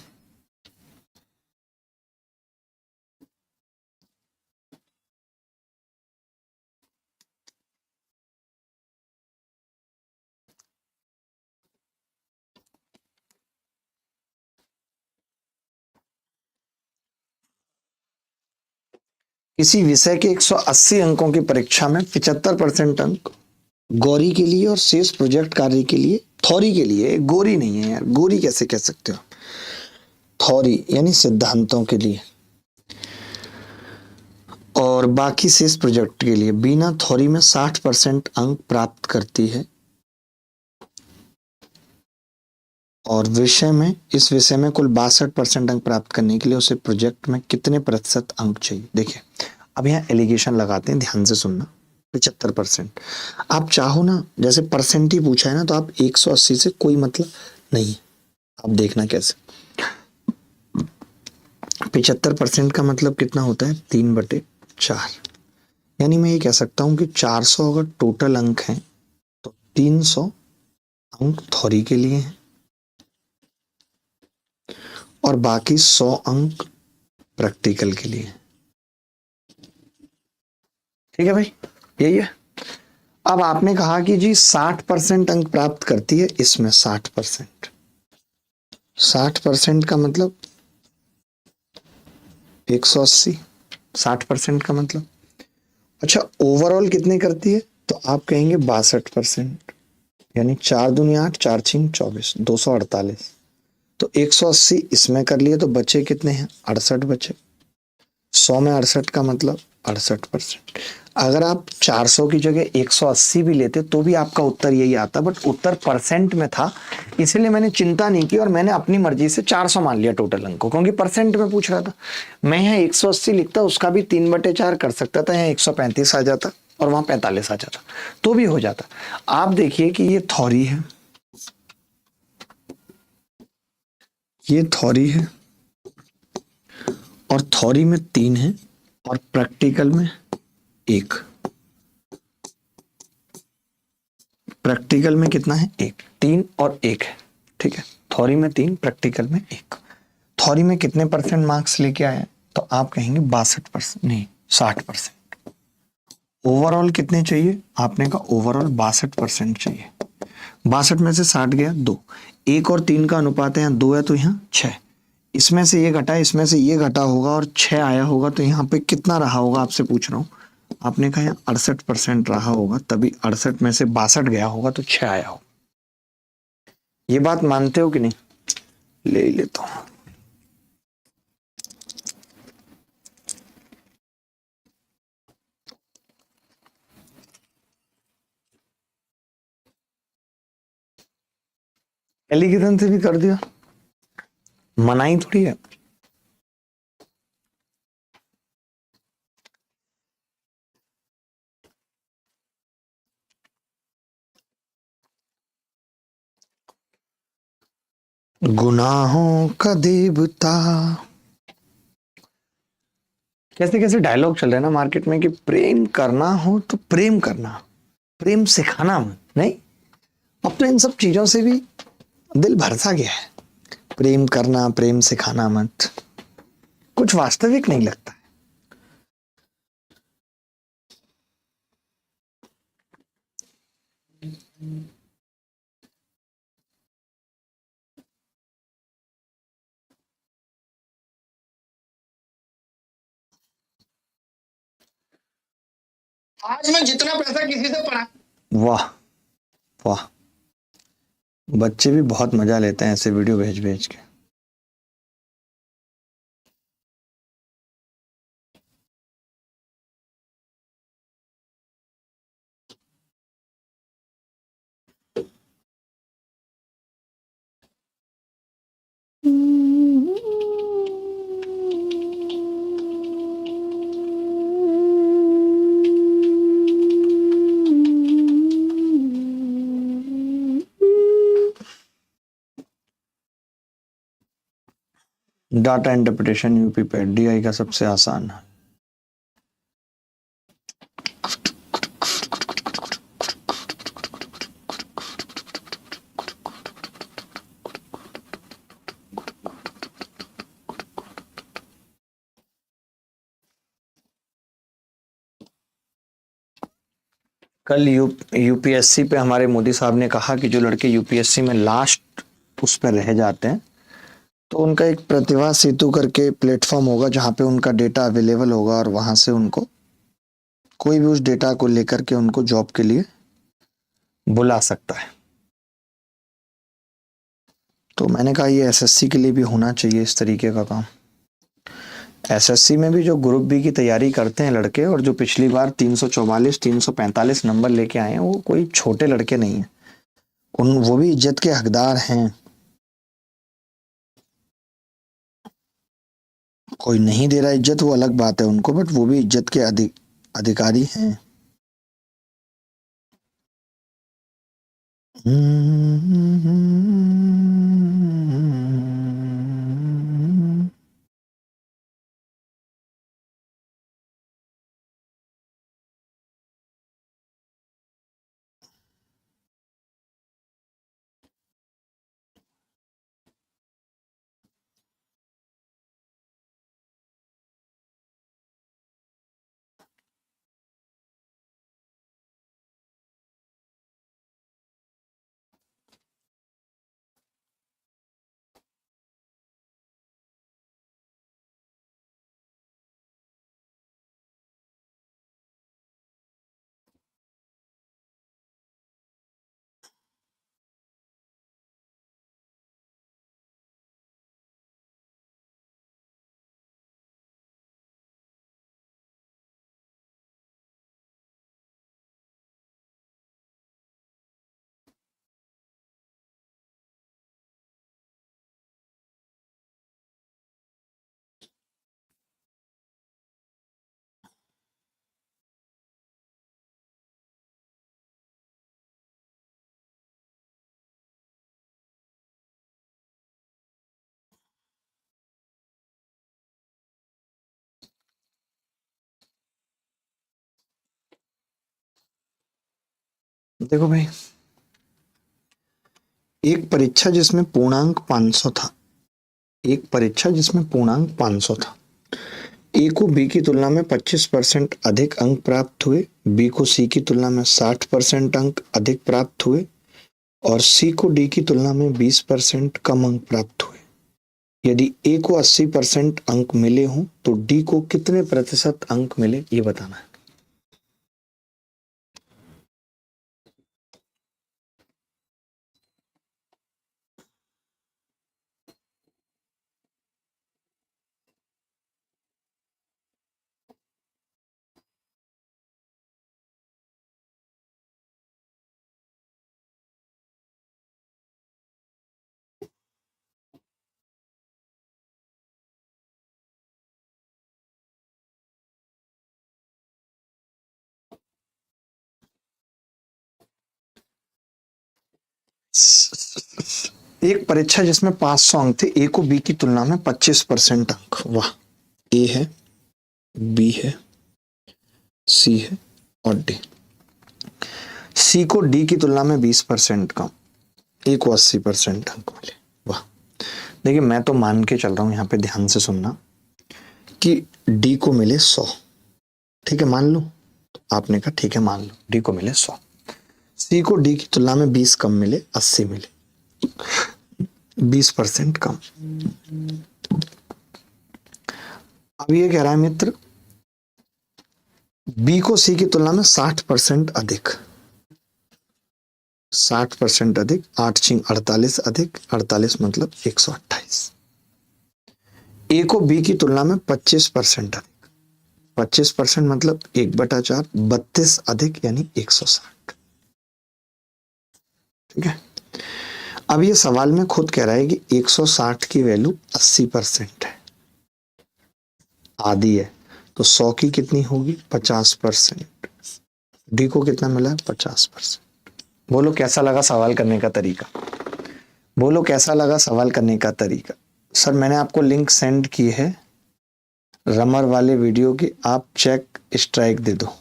किसी विषय के 180 अंकों की परीक्षा में 75% अंक गौरी के लिए और शेष प्रोजेक्ट कार्य के लिए, थ्योरी के लिए, गोरी नहीं है यार, गोरी कैसे कह सकते हो, थ्योरी यानी सिद्धांतों के लिए, और बाकी शेष प्रोजेक्ट के लिए बिना थ्योरी में 60% अंक प्राप्त करती है। और विषय में, इस विषय में कुल 62% अंक प्राप्त करने के लिए उसे प्रोजेक्ट में कितने प्रतिशत अंक चाहिए। देखिए अब यहाँ एलिगेशन लगाते हैं, ध्यान से सुनना। 75%, आप चाहो ना, जैसे परसेंट ही पूछा है ना, तो आप 180 से कोई मतलब नहीं। आप देखना कैसे, 75% का मतलब कितना होता है, 3/4। यानी मैं ये कह सकता हूँ कि 400 अगर टोटल अंक हैं तो 300 अंक थ्योरी के लिए हैं और बाकी 100 अंक प्रैक्टिकल के लिए। ठीक है भाई, यही है। अब आपने कहा कि जी 60% अंक प्राप्त करती है, इसमें 60%, 60% का मतलब 180, 60% का मतलब, अच्छा ओवरऑल कितने करती है, तो आप कहेंगे 62%, यानी 4 दूनी 8, 4 6 24, 248। तो 180 इसमें कर लिए तो बचे कितने हैं, 68 बचे। 100 में 68 का मतलब 68%। अगर आप 400 की जगह 180 भी लेते तो भी आपका उत्तर यही आता, बट उत्तर परसेंट में था, इसलिए मैंने चिंता नहीं की और मैंने अपनी मर्जी से 400 मान लिया टोटल अंक को, क्योंकि परसेंट में पूछ रहा था। मैं यहाँ 180 लिखता, उसका भी 3/4 कर सकता था, यहाँ 135 आ जाता और वहां 45 आ जाता, तो भी हो जाता। आप देखिए कि ये थ्योरी है, ये थ्योरी है, और थ्योरी में 3 है और प्रैक्टिकल में 1। प्रैक्टिकल में कितना है, 1, 3 और 1 है, ठीक है। थ्योरी में 3, प्रैक्टिकल में 1। थ्योरी में कितने परसेंट मार्क्स लेके आए, तो आप कहेंगे 62%, नहीं 60%। ओवरऑल कितने चाहिए, आपने कहा ओवरऑल 62% चाहिए। 62 में से 60 गया 2, 1 और 3 का अनुपात है, यहाँ 2 है तो यहाँ 6, इसमें से ये घटा, इसमें से ये घटा होगा और 6 आया होगा, तो यहाँ पे कितना रहा होगा आपसे पूछ रहा हूँ। आपने कहा यहाँ 68% रहा होगा, तभी 68 में से 62 गया होगा तो 6 आया होगा। ये बात मानते हो कि नहीं, ले ही लेता हूँ। एलिगेशन से भी कर दिया, मनाही थोड़ी है। गुनाहों का देवता, कैसे कैसे डायलॉग चल रहे हैं ना मार्केट में कि प्रेम करना हो तो प्रेम करना, प्रेम सिखाना मत, नहीं। अब तो इन सब चीजों से भी दिल भरसा गया है। प्रेम करना, प्रेम सिखाना मत, कुछ वास्तविक नहीं लगता। आज मैं जितना पैसा किसी से पढ़ा, वाह वाह, बच्चे भी बहुत मजा लेते हैं ऐसे वीडियो भेज भेज के। डाटा इंटरप्रिटेशन यूपी पे डीआई का सबसे आसान है। कल यूपीएससी पे हमारे मोदी साहब ने कहा कि जो लड़के यूपीएससी में लास्ट उस पर रह जाते हैं, तो उनका एक प्रतिभा सेतु करके प्लेटफॉर्म होगा जहां पे उनका डेटा अवेलेबल होगा और वहां से उनको कोई भी उस डेटा को लेकर के उनको जॉब के लिए बुला सकता है। तो मैंने कहा ये एसएससी के लिए भी होना चाहिए इस तरीके का काम। एसएससी में भी जो ग्रुप बी की तैयारी करते हैं लड़के, और जो पिछली बार 344 345 नंबर लेके आए हैं, वो कोई छोटे लड़के नहीं हैं। उन वो भी इज्जत के हकदार हैं। कोई नहीं दे रहा इज्जत वो अलग बात है उनको, बट वो भी इज्जत के अधिकारी हैं। देखो भाई, एक परीक्षा जिसमें पूर्णांक 500 था, एक परीक्षा जिसमें पूर्णांक 500 था, ए को बी की तुलना में 25% अधिक अंक प्राप्त हुए, बी को सी की तुलना में 60% अंक अधिक प्राप्त हुए और सी को डी की तुलना में 20% कम अंक प्राप्त हुए। यदि ए को 80% अंक मिले हों तो डी को कितने प्रतिशत अंक मिले, ये बताना है। एक परीक्षा जिसमें 500 अंक थे, ए को बी की तुलना में 25% अंक। वाह, ए है, बी है, सी है और डी। सी को डी की तुलना में 20% कम, ए को 80% अंक मिले। वाह। देखिए, मैं तो मान के चल रहा हूं, यहां पे ध्यान से सुनना, कि डी को मिले 100। ठीक है, मान लो। तो आपने कहा ठीक है मान लो डी को मिले 100। सी को डी की तुलना में 20 कम मिले, 80 मिले, 20% कम। अब ये कह रहा है मित्र, बी को सी की तुलना में 60% अधिक, 60% अधिक, 8×48 अधिक, 48 मतलब 128। ए को बी की तुलना में 25% अधिक, 25% मतलब 1/4, 32 अधिक यानी 160। ठीक है। अब ये सवाल में खुद कह रहा है कि 160 की वैल्यू 80% है, आधी है, तो 100 की कितनी होगी, 50%। डी को कितना मिला, 50%। बोलो कैसा लगा सवाल करने का तरीका, बोलो कैसा लगा सवाल करने का तरीका। सर मैंने आपको लिंक सेंड की है रमर वाले वीडियो की, आप चेक स्ट्राइक दे दो,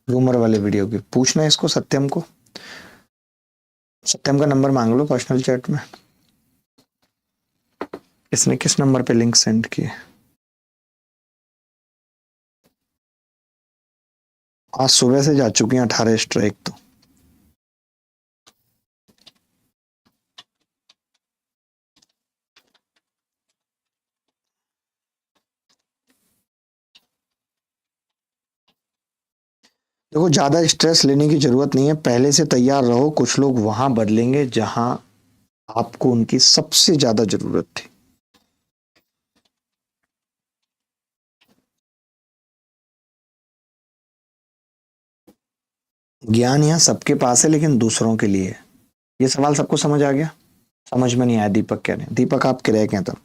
रूमर वाले वीडियो की। पूछना इसको सत्यम को, सत्यम का नंबर मांग लो पर्सनल चैट में। इसने किस नंबर पे लिंक सेंड किए, आज सुबह से जा चुकी हैं 18 स्ट्राइक। तो देखो, ज्यादा स्ट्रेस लेने की जरूरत नहीं है, पहले से तैयार रहो। कुछ लोग वहां बदलेंगे जहां आपको उनकी सबसे ज्यादा जरूरत थी। ज्ञान यहाँ सबके पास है लेकिन दूसरों के लिए है। ये सवाल सबको समझ आ गया, समझ में नहीं आया दीपक कह रहे हैं। दीपक आप कह रहे हैं तब,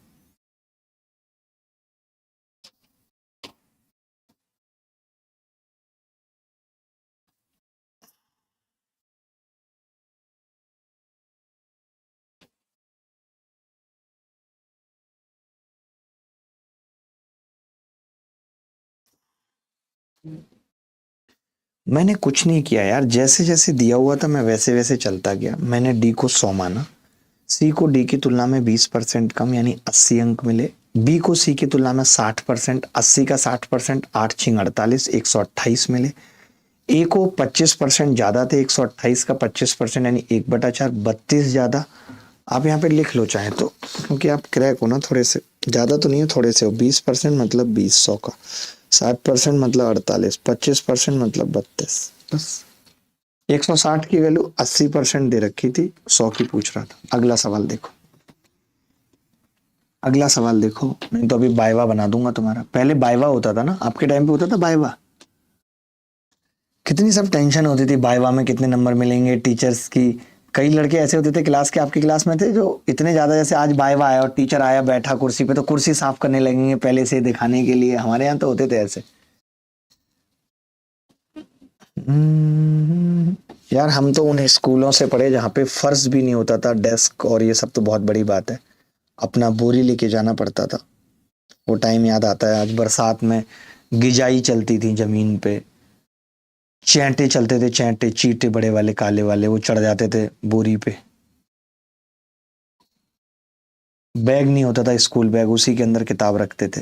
मैंने कुछ नहीं किया यार, जैसे जैसे दिया हुआ था मैं वैसे वैसे चलता गया। मैंने डी को 100 माना, सी को डी की तुलना में 20% कम यानी 80 अंक मिले, बी को सी की तुलना में 60%, 80 का 60%, 8×48 128 मिले, ए को 25% ज्यादा थे, 128 का 25% यानी 1/4, 32 ज्यादा। आप यहाँ पे लिख लो चाहे तो, क्योंकि आप क्रैक हो ना थोड़े से, ज्यादा तो नहीं हो थोड़े से हो। 20% मतलब 20, 100 का 60% मतलब 48, 25% मतलब 32, बस। 160 की वैल्यू 80% दे रखी थी, 100 की पूछ रहा था। अगला सवाल देखो, अगला सवाल देखो। नहीं तो अभी बायवा बना दूंगा तुम्हारा। पहले बायवा होता था ना, आपके टाइम पे होता था बायवा। कितनी सब टेंशन होती थी बायवा में, कितने नंबर मिलेंगे टीचर्स की। कई लड़के ऐसे होते थे क्लास के, आपकी क्लास में थे, जो इतने ज्यादा, जैसे आज बायवा आया और टीचर आया बैठा कुर्सी पे, तो कुर्सी साफ करने लगेंगे पहले से दिखाने के लिए। हमारे यहाँ तो होते थे ऐसे। यार हम तो उन स्कूलों से पढ़े जहाँ पे फर्श भी नहीं होता था, डेस्क और ये सब तो बहुत बड़ी बात है। अपना बोरी लेके जाना पड़ता था। वो टाइम याद आता है। आज बरसात में गिजाई चलती थी जमीन पे, चैंटे चलते थे, चैंटे, चीटे बड़े वाले काले वाले, वो चढ़ जाते थे बोरी पे। बैग नहीं होता था स्कूल बैग, उसी के अंदर किताब रखते थे।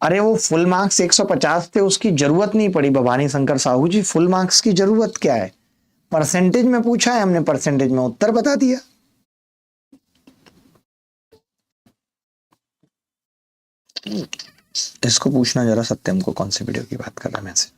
अरे वो फुल मार्क्स 150 थे, उसकी जरूरत नहीं पड़ी भवानी शंकर साहू जी, फुल मार्क्स की जरूरत क्या है? परसेंटेज में पूछा है हमने, परसेंटेज में उत्तर बता दिया। इसको पूछना जरा सत्यम को कौन सी वीडियो की बात कर रहा है मैसेज।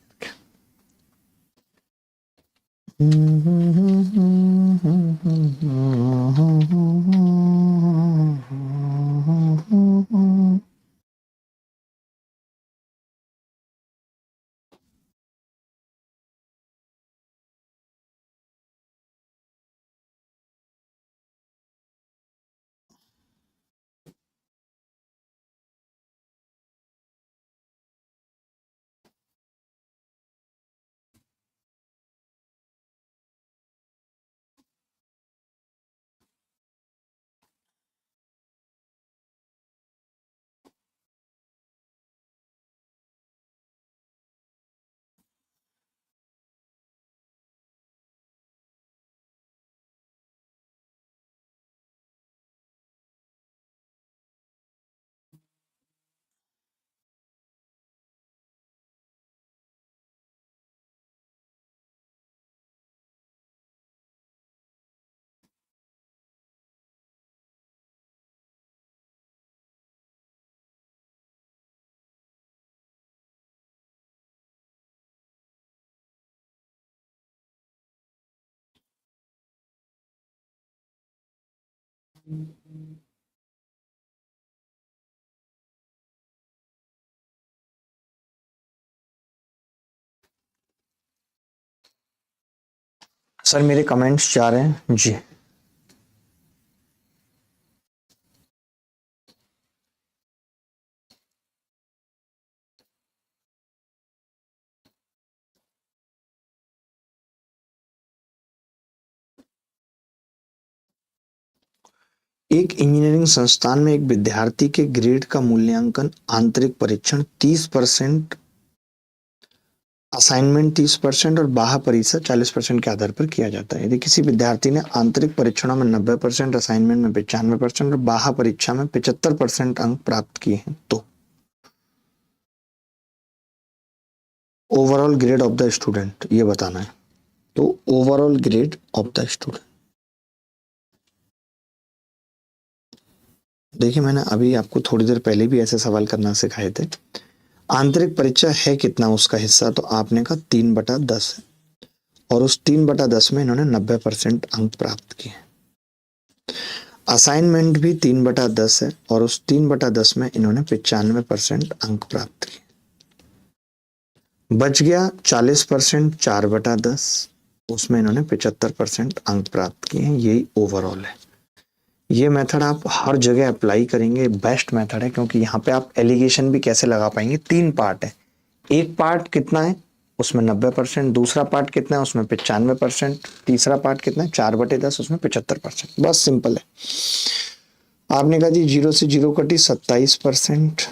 सर मेरे कमेंट्स जा रहे हैं जी। एक इंजीनियरिंग संस्थान में एक विद्यार्थी के ग्रेड का मूल्यांकन आंतरिक परीक्षण 30%, असाइनमेंट 30% और बाह्य परीक्षा 40% के आधार पर किया जाता है। यदि किसी विद्यार्थी ने आंतरिक परीक्षणों में 90%, असाइनमेंट में 95% और बाह्य परीक्षा में 75% अंक प्राप्त किए हैं तो overall grade of the student ये बताना है। तो overall grade of the student, देखिए मैंने अभी आपको थोड़ी देर पहले भी ऐसे सवाल करना सिखाए थे। आंतरिक परीक्षा है कितना उसका हिस्सा, तो आपने कहा 3/10 है, और उस 3/10 में इन्होंने 90% अंक प्राप्त किए। असाइनमेंट भी 3/10 है, और उस 3/10 में इन्होंने 95% अंक प्राप्त किए। बच गया 40%, 4/10, उसमें इन्होंने 75% अंक प्राप्त किए हैं। यही ओवरऑल है। ये मेथड आप हर जगह अप्लाई करेंगे, बेस्ट मेथड है, क्योंकि यहाँ पे आप एलिगेशन भी कैसे लगा पाएंगे। 3 पार्ट है, एक पार्ट कितना है उसमें 90%, दूसरा पार्ट कितना है उसमें 95%, तीसरा पार्ट कितना है 4/10 उसमें 75%। बस सिंपल है। आपने कहा जी 0 से 0 कटी 27%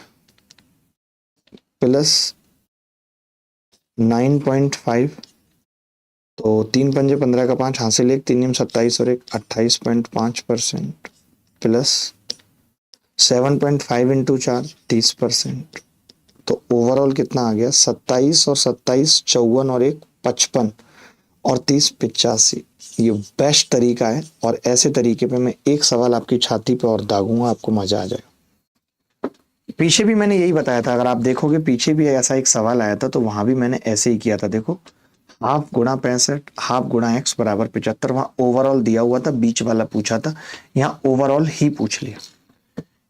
प्लस 9.5, तो 3×5 = 15 हासिल, एक 3×27 और एक 28.5% प्लस 7.5 इंटू 4 30%। तो ओवरऑल कितना आ गया 27 और 27 54 और एक 55 और 30 85। ये बेस्ट तरीका है, और ऐसे तरीके पे मैं एक सवाल आपकी छाती पे और दागूंगा, आपको मजा आ जाएगा। पीछे भी मैंने यही बताया था, अगर आप देखोगे पीछे भी ऐसा एक सवाल आया था, तो वहां भी मैंने ऐसे ही किया था। देखो, हाफ गुणा 65, हाफ गुणा x बराबर 75, वहां ओवरऑल दिया हुआ था, बीच वाला पूछा था, यहाँ ओवरऑल ही पूछ लिया,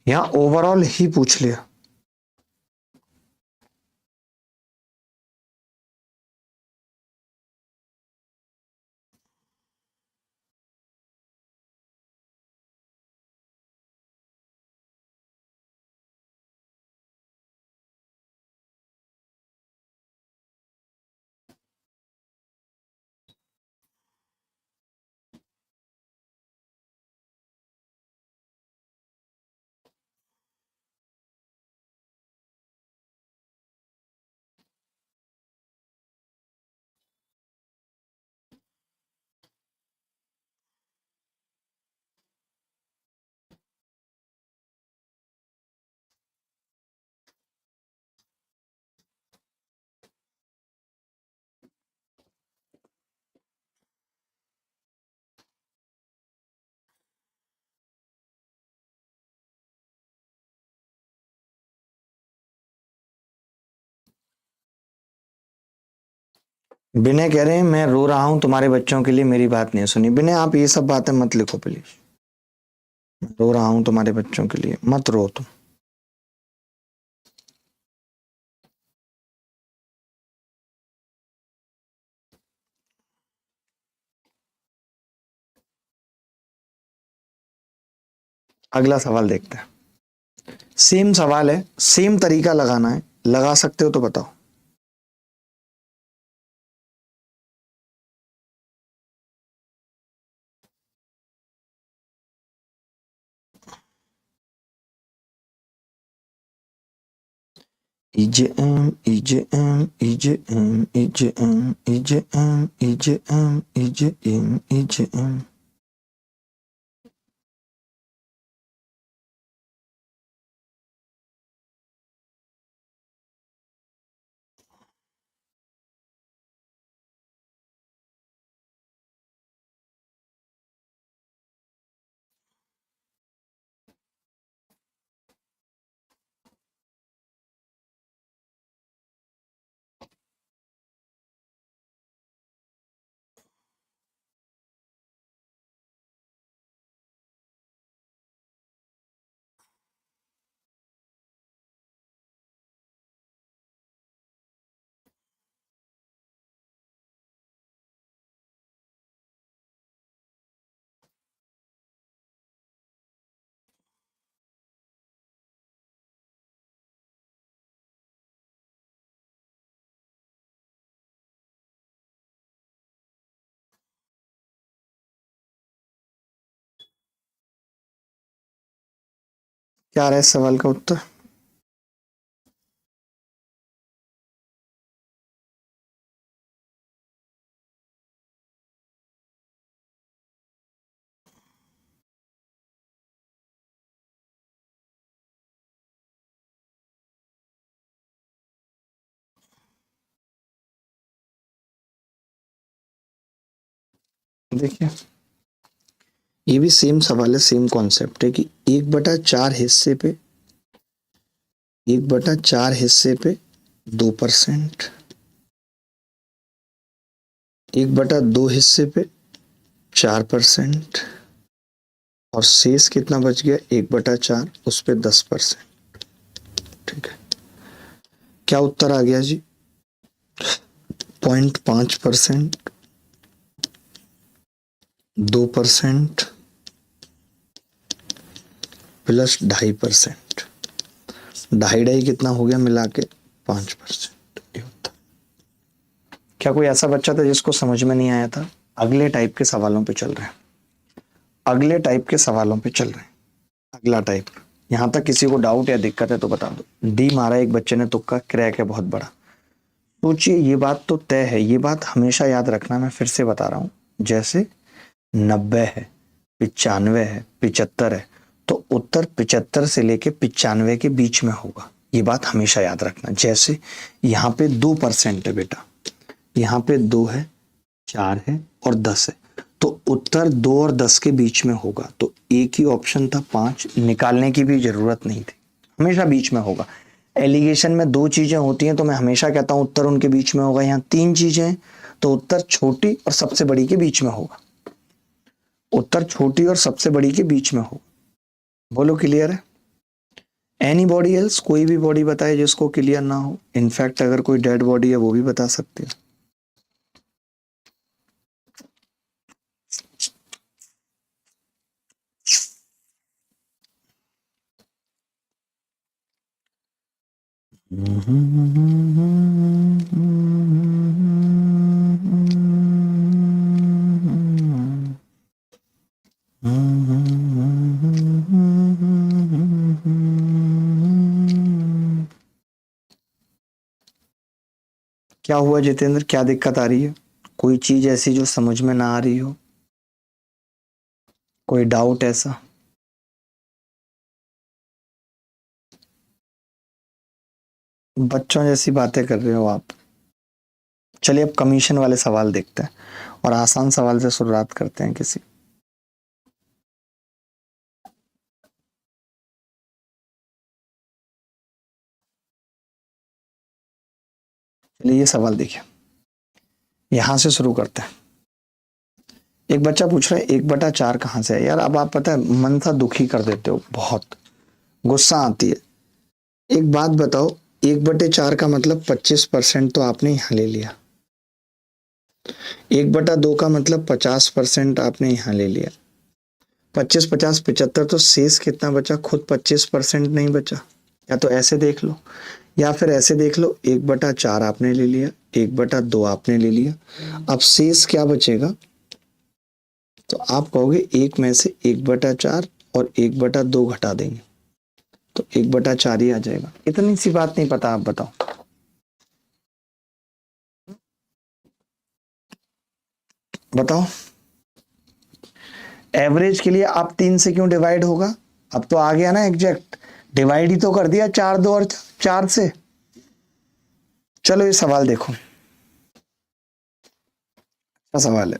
यहाँ ओवरऑल ही पूछ लिया। विनय कह रहे हैं मैं रो रहा हूं तुम्हारे बच्चों के लिए, मेरी बात नहीं सुनी। विनय आप ये सब बातें मत लिखो प्लीज। रो रहा हूं तुम्हारे बच्चों के लिए, मत रो तुम। अगला सवाल देखते हैं। सेम सवाल है, सेम तरीका लगाना है, लगा सकते हो तो बताओ। EJM EJM EJM EJM EJM EJM EJM EJM। क्या आ रहा है इस सवाल का उत्तर? देखिए, ये भी सेम सवाल है, सेम कॉन्सेप्ट है कि 1/4 हिस्से पे 2%, 1/2 हिस्से पे 4%, और शेष कितना बच गया 1/4, उस पे 10%। ठीक है, क्या उत्तर आ गया जी? 0.5%, 2% प्लस 2.5%। 2.5 कितना हो गया मिला के? 5%। क्या कोई ऐसा बच्चा था जिसको समझ में नहीं आया था? अगले टाइप के सवालों पे चल रहे हैं, अगले टाइप के सवालों पे चल रहे हैं। अगला टाइप, यहां तक किसी को डाउट या दिक्कत है तो बता दो। डी मारा एक बच्चे ने तुक्का, क्रैक है बहुत बड़ा। सोचिए, ये बात तो तय है, ये बात हमेशा याद रखना, मैं फिर से बता रहा हूं। जैसे 90 है, 95 है, 75 है, तो उत्तर 75 से लेके 95 के बीच में होगा। ये बात हमेशा याद रखना। जैसे यहाँ पे 2% है बेटा, यहाँ पे 2 है, 4 है और 10 है, तो उत्तर 2 और 10 के बीच में होगा। तो एक ही ऑप्शन था, 5 निकालने की भी जरूरत नहीं थी, हमेशा बीच में होगा। एलिगेशन में 2 चीजें होती हैं तो मैं हमेशा कहता हूं उत्तर उनके बीच में होगा। यहाँ 3 चीजें हैं तो उत्तर छोटी और सबसे बड़ी के बीच में होगा। उत्तर छोटी और सबसे बड़ी के बीच में हो। बोलो क्लियर है? एनी बॉडी एल्स, कोई भी बॉडी बताए जिसको क्लियर ना हो। इनफैक्ट अगर कोई डेड बॉडी है वो भी बता सकते हैं। क्या हुआ जितेंद्र, क्या दिक्कत आ रही है? कोई चीज ऐसी जो समझ में ना आ रही हो, कोई डाउट ऐसा? बच्चों जैसी बातें कर रहे हो आप। चलिए अब कमीशन वाले सवाल देखते हैं, और आसान सवाल से शुरुआत करते हैं किसी। चलिए ये सवाल देखिए। यहां से शुरू करते हैं। एक बच्चा पूछ रहा है 1/4 कहां से है। यार अब आप पता है मन सा दुखी कर देते हो, बहुत गुस्सा आती है। एक बात बताओ, 1/4 का मतलब 25% तो आपने यहां ले लिया, 1/2 का मतलब 50% आपने यहां ले लिया। 25 50 75, तो शेष कितना बचा? खुद 25% नहीं बचा। या तो ऐसे देख लो या फिर ऐसे देख लो, 1/4 आपने ले लिया, 1/2 आपने ले लिया, अब शेष क्या बचेगा? तो आप कहोगे एक में से 1/4 और 1/2 घटा देंगे तो 1/4 ही आ जाएगा। इतनी सी बात नहीं पता, आप बताओ। बताओ एवरेज के लिए आप 3 से क्यों डिवाइड होगा? अब तो आ गया ना एग्जैक्ट, डिवाइड ही तो कर दिया 4 2 और 4 से। चलो ये सवाल देखो, अच्छा सवाल है।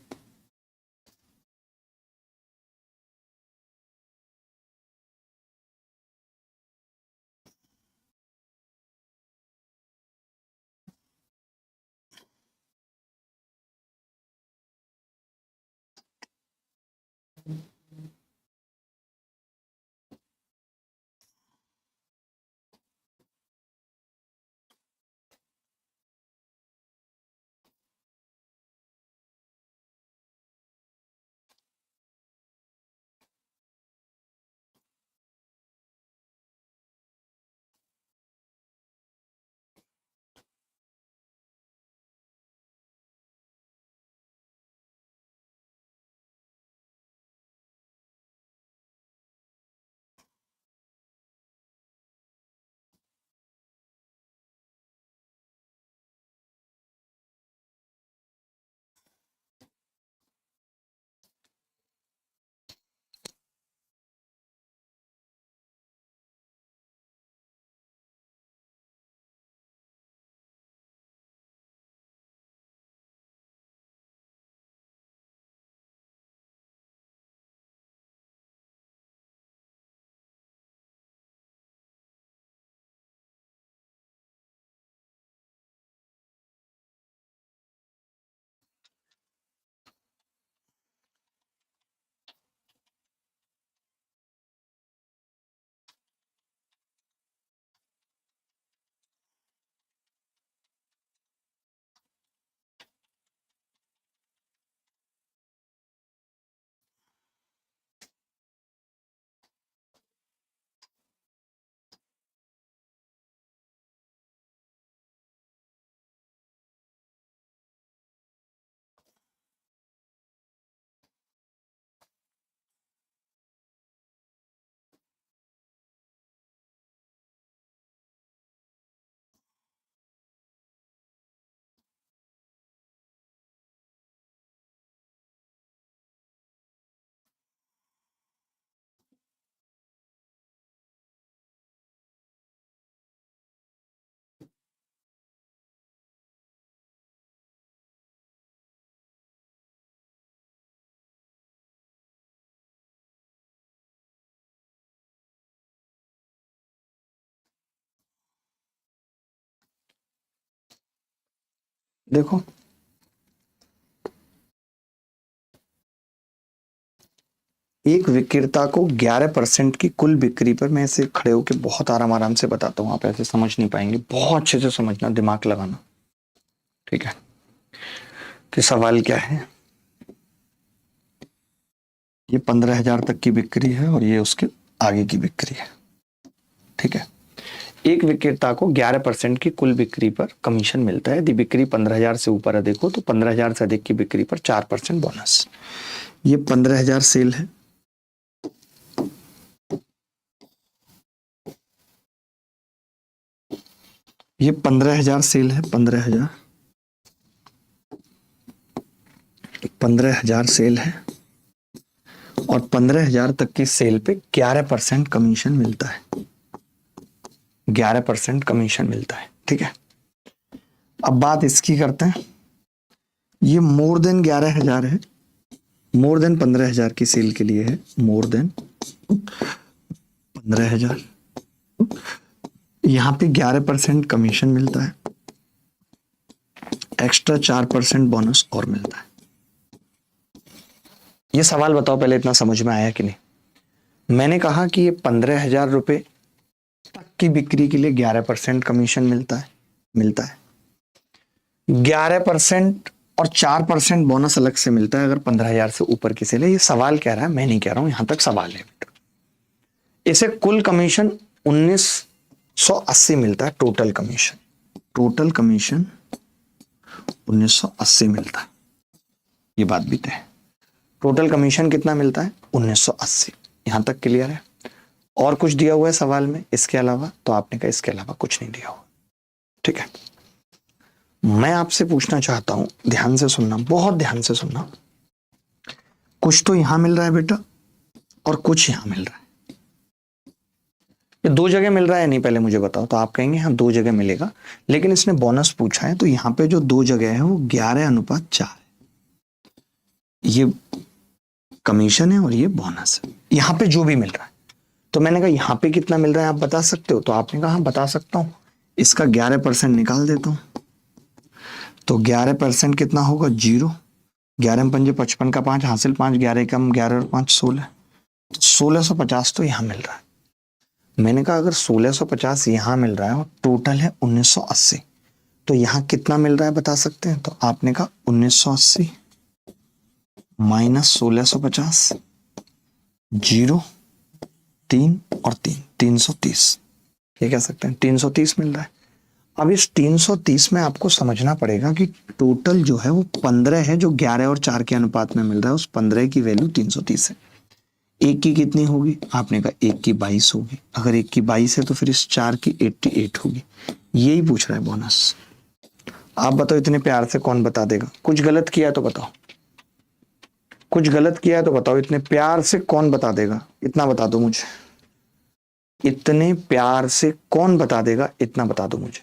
देखो एक विक्रेता को 11% की कुल बिक्री पर, मैं इसे खड़े होकर बहुत आराम आराम से बताता हूं, आप ऐसे समझ नहीं पाएंगे, बहुत अच्छे से समझना, दिमाग लगाना, ठीक है? कि सवाल क्या है, ये 15,000 तक की बिक्री है और ये उसके आगे की बिक्री है, ठीक है? एक विक्रेता को 11% की कुल बिक्री पर कमीशन मिलता है यदि बिक्री 15,000 से ऊपर है। देखो तो 15,000 से अधिक की बिक्री पर 4% बोनस। ये 15,000 सेल है, ये 15,000 सेल है, 15,000, 15,000 सेल है और 15,000 तक की सेल पे 11% कमीशन मिलता है, 11% कमीशन मिलता है, ठीक है? अब बात इसकी करते हैं, ये मोर देन 11,000 है, मोर देन 15,000 की सेल के लिए है, मोर देन 15,000, यहां पे 11% कमीशन मिलता है, एक्स्ट्रा 4% बोनस और मिलता है। ये सवाल बताओ पहले, इतना समझ में आया कि नहीं? मैंने कहा कि ये 15,000 रुपए तक की बिक्री के लिए 11% कमीशन मिलता है 11% और 4% बोनस अलग से मिलता है अगर 15,000 से ऊपर की सेल है। ये सवाल कह रहा है, मैं नहीं कह रहा हूं, यहां तक सवाल है बेटा। इसे कुल कमीशन 1980 मिलता है। टोटल कमीशन 1980 मिलता है, ये बात भी तय है। टोटल कमीशन कितना मिलता है? 1980। यहां तक क्लियर है? और कुछ दिया हुआ है सवाल में इसके अलावा? तो आपने कहा इसके अलावा कुछ नहीं दिया हुआ। ठीक है, मैं आपसे पूछना चाहता हूं, ध्यान से सुनना, बहुत ध्यान से सुनना। कुछ तो यहां मिल रहा है बेटा और कुछ यहां मिल रहा है। ये दो जगह मिल रहा है नहीं, पहले मुझे बताओ। तो आप कहेंगे हाँ 2 जगह मिलेगा, लेकिन इसने बोनस पूछा है तो यहां पे जो 2 जगह है वो 11:4 है। ये कमीशन है और ये बोनस है, यहां पे जो भी मिल रहा है। तो मैंने कहा यहां पे कितना मिल रहा है आप बता सकते हो? तो आपने कहा हाँ बता सकता हूं। इसका 11% निकाल देता हूं, तो 11% कितना होगा? 0। 11 पंजे 55 का 5 हासिल 5, 11 कम 11 और 5 16, 1650 तो यहां मिल रहा है। मैंने कहा अगर 1650 यहां मिल रहा है और टोटल है 1980, तो यहां कितना मिल रहा है बता सकते हैं? तो आपने कहा 1980 माइनस 1650, 0, 3 और 3, 330। ये कह सकते हैं 330 मिल रहा है। अब इस 330 में आपको समझना पड़ेगा कि टोटल जो है वो 15 है, जो 11 और 4 के अनुपात में मिल रहा है। उस 15 की वैल्यू 330 है। एक की कितनी होगी? आपने कहा एक की 22 होगी। अगर एक की 22 है तो फिर इस 4 की 88 होगी। यही पूछ रहा है बोनस। आप बताओ इतने प्यार से कौन बता देगा? कुछ गलत किया है तो बताओ, कुछ गलत किया है तो बताओ, इतने प्यार से कौन बता देगा? इतना बता दो मुझे, इतने प्यार से कौन बता देगा? इतना बता दो मुझे।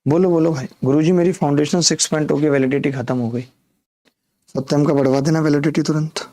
बोलो बोलो भाई। गुरुजी मेरी फाउंडेशन 6 की वैलिडिटी खत्म हो गई। सत्यम का बढ़वा देना वैलिडिटी तुरंत।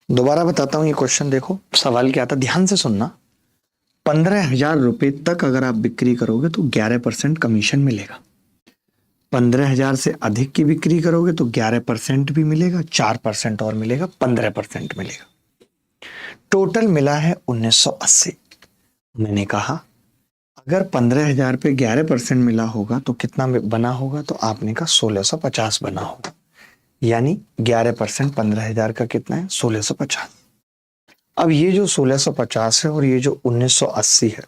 दोबारा बताता हूं ये क्वेश्चन, देखो सवाल क्या था, ध्यान से सुनना। 15,000 रुपए तक अगर आप बिक्री करोगे तो 11% कमीशन मिलेगा। 15,000 से अधिक की बिक्री करोगे तो 11% भी मिलेगा, 4% और मिलेगा, 15% मिलेगा। टोटल मिला है 1980। मैंने कहा अगर 15,000 पे 11% मिला होगा तो कितना बना होगा, तो आपने कहा 1650 बना होगा। यानी 11% 15,000 का कितना है, 1650। अब ये जो 1650 है और ये जो 1980 है,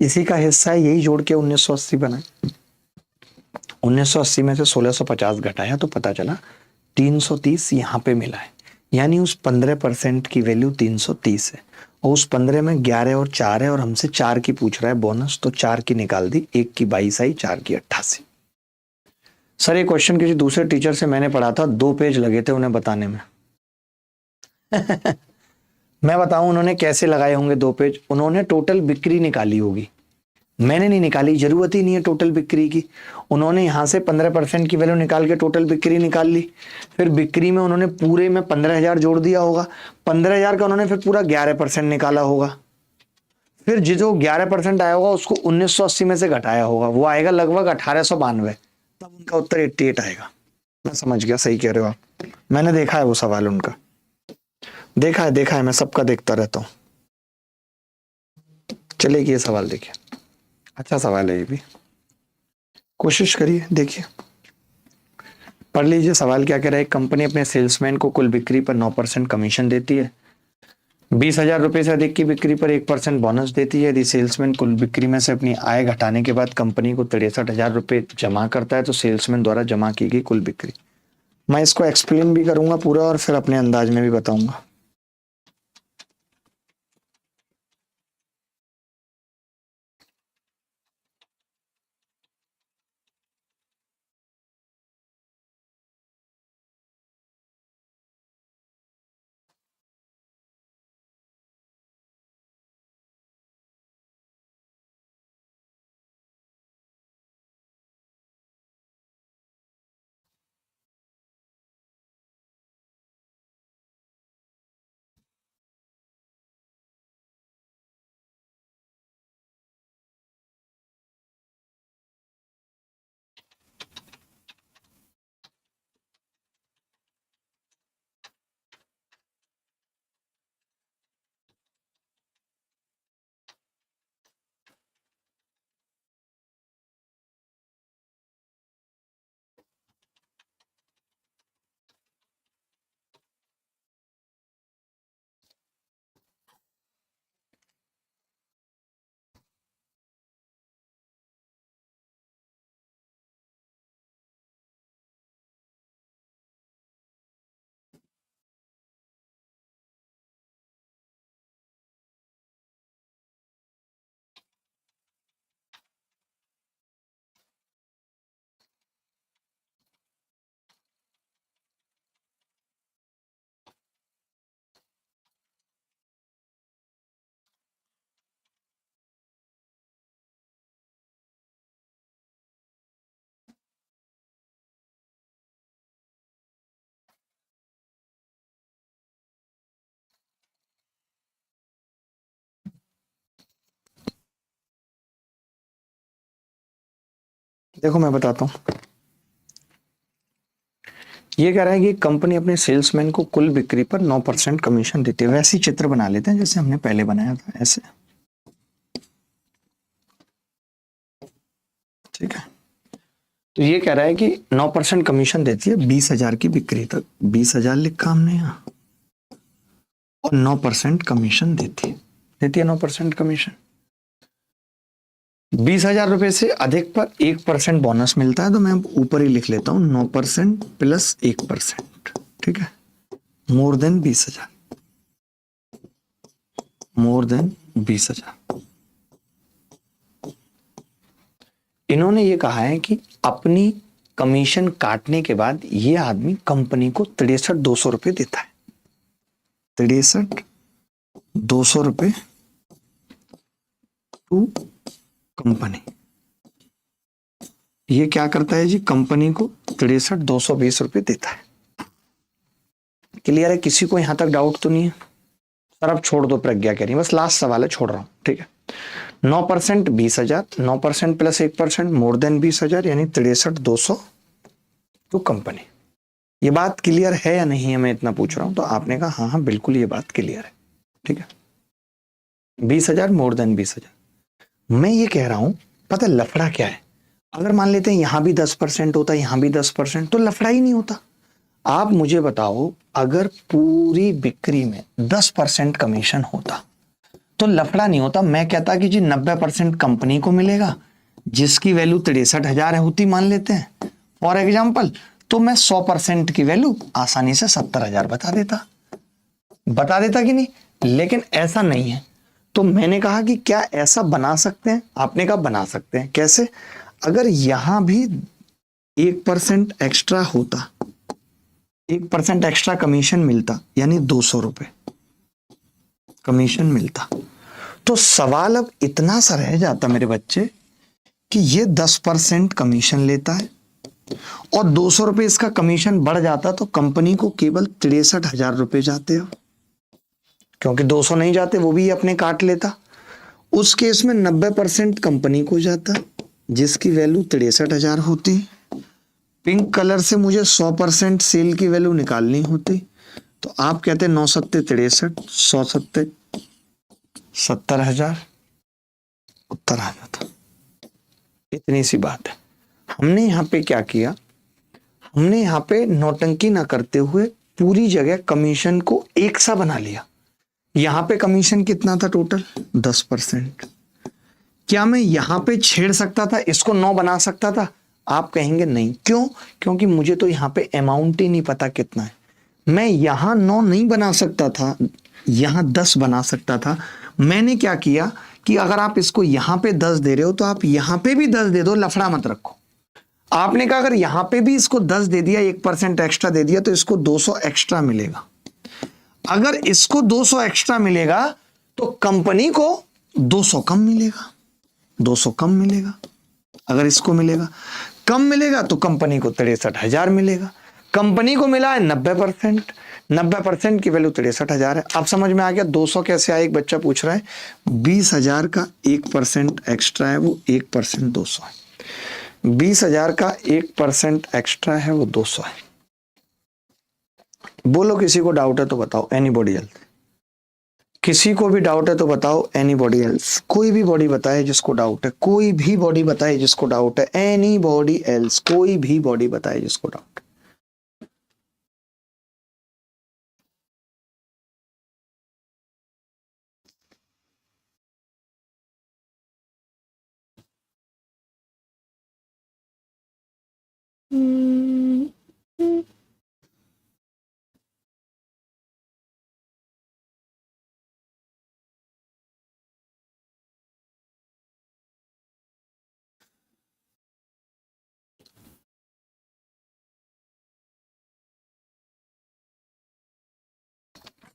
इसी का हिस्सा है, यही जोड़ के 1980 बना। 1980 में से 1650 घटाया तो पता चला 330 यहाँ पे मिला है। यानी उस 15% की वैल्यू 330 है, और उस 15 में 11 और 4 है, और हमसे 4 की पूछ रहा है बोनस, तो 4 की निकाल दी, 1 की 22 आई, 4 की 88। सर ये क्वेश्चन किसी दूसरे टीचर से मैंने पढ़ा था, 2 पेज लगे थे उन्हें बताने में। मैं बताऊं उन्होंने कैसे लगाए होंगे 2 पेज, उन्होंने टोटल बिक्री निकाली होगी, मैंने नहीं निकाली, जरूरत ही नहीं है टोटल बिक्री की। उन्होंने यहां से 15% की वैल्यू निकाल के टोटल बिक्री निकाल ली, फिर बिक्री में उन्होंने पूरे में 15,000 जोड़ दिया होगा, 15,000 का उन्होंने फिर पूरा 11% निकाला होगा, फिर जो 11% आया होगा उसको 1980 में से घटाया होगा, वो आएगा लगभग 1892, तब उनका उत्तर 88 आएगा। मैं समझ गया, सही कह रहे हो आप, मैंने देखा है वो सवाल उनका, देखा है, मैं सबका देखता रहता हूँ। चलिए ये सवाल देखिए, अच्छा सवाल है ये भी, कोशिश करिए, देखिए पढ़ लीजिए सवाल क्या कह रहा है। कंपनी अपने सेल्समैन को कुल बिक्री पर 9% कमीशन देती है। 20,000 रुपए से अधिक की बिक्री पर 1% बोनस देती है। यदि सेल्समैन कुल बिक्री में से अपनी आय घटाने के बाद कंपनी को 63,000 रुपए जमा करता है तो सेल्समैन द्वारा जमा की गई कुल बिक्री। मैं इसको एक्सप्लेन भी करूंगा पूरा और फिर अपने अंदाज में भी बताऊंगा। देखो मैं बताता हूँ, ये कह रहा है कि कंपनी अपने सेल्समैन को कुल बिक्री पर 9% कमीशन देती है। वैसे ही चित्र बना लेते हैं जैसे हमने पहले बनाया था, ऐसे, ठीक है। तो ये कह रहा है कि 9% कमीशन देती है 20,000 की बिक्री तक, 20,000 लिखा हमने यहाँ, और 9% कमीशन देती है 9% कमीशन। 20,000 रुपए से अधिक पर 1% बोनस मिलता है, तो मैं ऊपर ही लिख लेता हूं 9% प्लस 1%, ठीक है, मोर देन 20,000, मोर देन 20,000। इन्होंने ये कहा है कि अपनी कमीशन काटने के बाद ये आदमी कंपनी को 63,200 रुपए देता है, 63,200 रुपए टू कंपनी। ये क्या करता है जी, कंपनी को 63,220 रुपए देता है, क्लियर है? किसी को यहां तक डाउट तो नहीं है? सर अब छोड़ दो, प्रज्ञा कह रही है, बस लास्ट सवाल है, छोड़ रहा हूं, ठीक है। 9% 20,000, 9% प्लस 1% मोर देन 20,000 यानी 63,200 टू कंपनी। ये बात क्लियर है या नहीं है, मैं इतना पूछ रहा हूं। तो आपने कहा हाँ हाँ बिल्कुल ये बात क्लियर है, ठीक है। 20,000 मोर देन 20,000। मैं ये कह रहा हूं, पता है लफड़ा क्या है? अगर मान लेते हैं यहां भी 10% होता, यहां भी 10%, तो लफड़ा ही नहीं होता। आप मुझे बताओ, अगर पूरी बिक्री में 10% कमीशन होता तो लफड़ा नहीं होता। मैं कहता कि जी 90% कंपनी को मिलेगा, जिसकी वैल्यू 63,000 होती मान लेते हैं फॉर एग्जाम्पल, तो मैं 100% की वैल्यू आसानी से 70,000 बता देता कि नहीं? लेकिन ऐसा नहीं है। तो मैंने कहा कि क्या ऐसा बना सकते हैं? आपने कहा बना सकते हैं। कैसे? अगर यहां भी 1% एक्स्ट्रा होता, 1% एक्स्ट्रा कमीशन मिलता, यानी 200 रुपए कमीशन मिलता, तो सवाल अब इतना सा रह जाता मेरे बच्चे कि ये 10% कमीशन लेता है और 200 रुपए इसका कमीशन बढ़ जाता, तो कंपनी को केवल 63,000 रुपए जाते हो, क्योंकि 200 नहीं जाते, वो भी अपने काट लेता। उस केस में 90% कंपनी को जाता, जिसकी वैल्यू 63,000 होती। पिंक कलर से मुझे 100% सेल की वैल्यू निकालनी होती, तो आप कहते 9 सत्ते 63, 100 सत्ते 70,000, उत्तर आ जाता। इतनी सी बात है। हमने यहाँ पे क्या किया? हमने यहाँ पे नौटंकी ना करते हुए पूरी जगह कमीशन को एक सा बना लिया। यहां पे कमीशन कितना था टोटल? 10%। क्या मैं यहां पे छेड़ सकता था, इसको 9 बना सकता था? आप कहेंगे नहीं। क्यों? क्योंकि मुझे तो यहां पे अमाउंट ही नहीं पता कितना है। मैं यहां 9 नहीं बना सकता था, यहां 10 बना सकता था। मैंने क्या किया कि अगर आप इसको यहां पे 10 दे रहे हो तो आप यहां पे भी 10 दे दो, लफड़ा मत रखो। आपने कहा अगर यहां पे भी इसको 10 दे दिया, 1% एक्स्ट्रा दे दिया, तो इसको 200 एक्स्ट्रा मिलेगा। अगर इसको 200 एक्स्ट्रा मिलेगा तो कंपनी को 200 कम मिलेगा, 200 कम मिलेगा। अगर इसको मिलेगा कम मिलेगा तो कंपनी को 63,000 मिलेगा। कंपनी को मिला है 90%, 90% की वैल्यू 63,000 है। अब समझ में आ गया 200 कैसे आया? एक बच्चा पूछ रहा है। 20,000 का 1% एक्स्ट्रा है, वो 1% 200 है। 20,000 का 1% एक्स्ट्रा है, वो 200 है। बोलो किसी को डाउट है तो बताओ, एनीबॉडी एल्स? किसी को भी डाउट है तो बताओ, एनीबॉडी एल्स? कोई भी बॉडी बताए जिसको डाउट है, कोई भी बॉडी बताए जिसको डाउट है, एनीबॉडी एल्स? कोई भी बॉडी बताए जिसको डाउट है।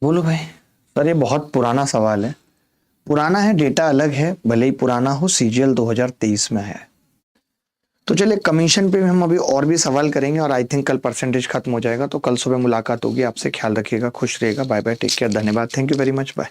बोलो भाई। सर ये बहुत पुराना सवाल है। पुराना है, डेटा अलग है, भले ही पुराना हो, सीजीएल 2023 में है। तो चलिए कमीशन पे भी हम अभी और भी सवाल करेंगे, और आई थिंक कल परसेंटेज खत्म हो जाएगा, तो कल सुबह मुलाकात होगी आपसे। ख्याल रखिएगा, खुश रहिएगा, बाय बाय, टेक केयर, धन्यवाद, thank you very much, bye.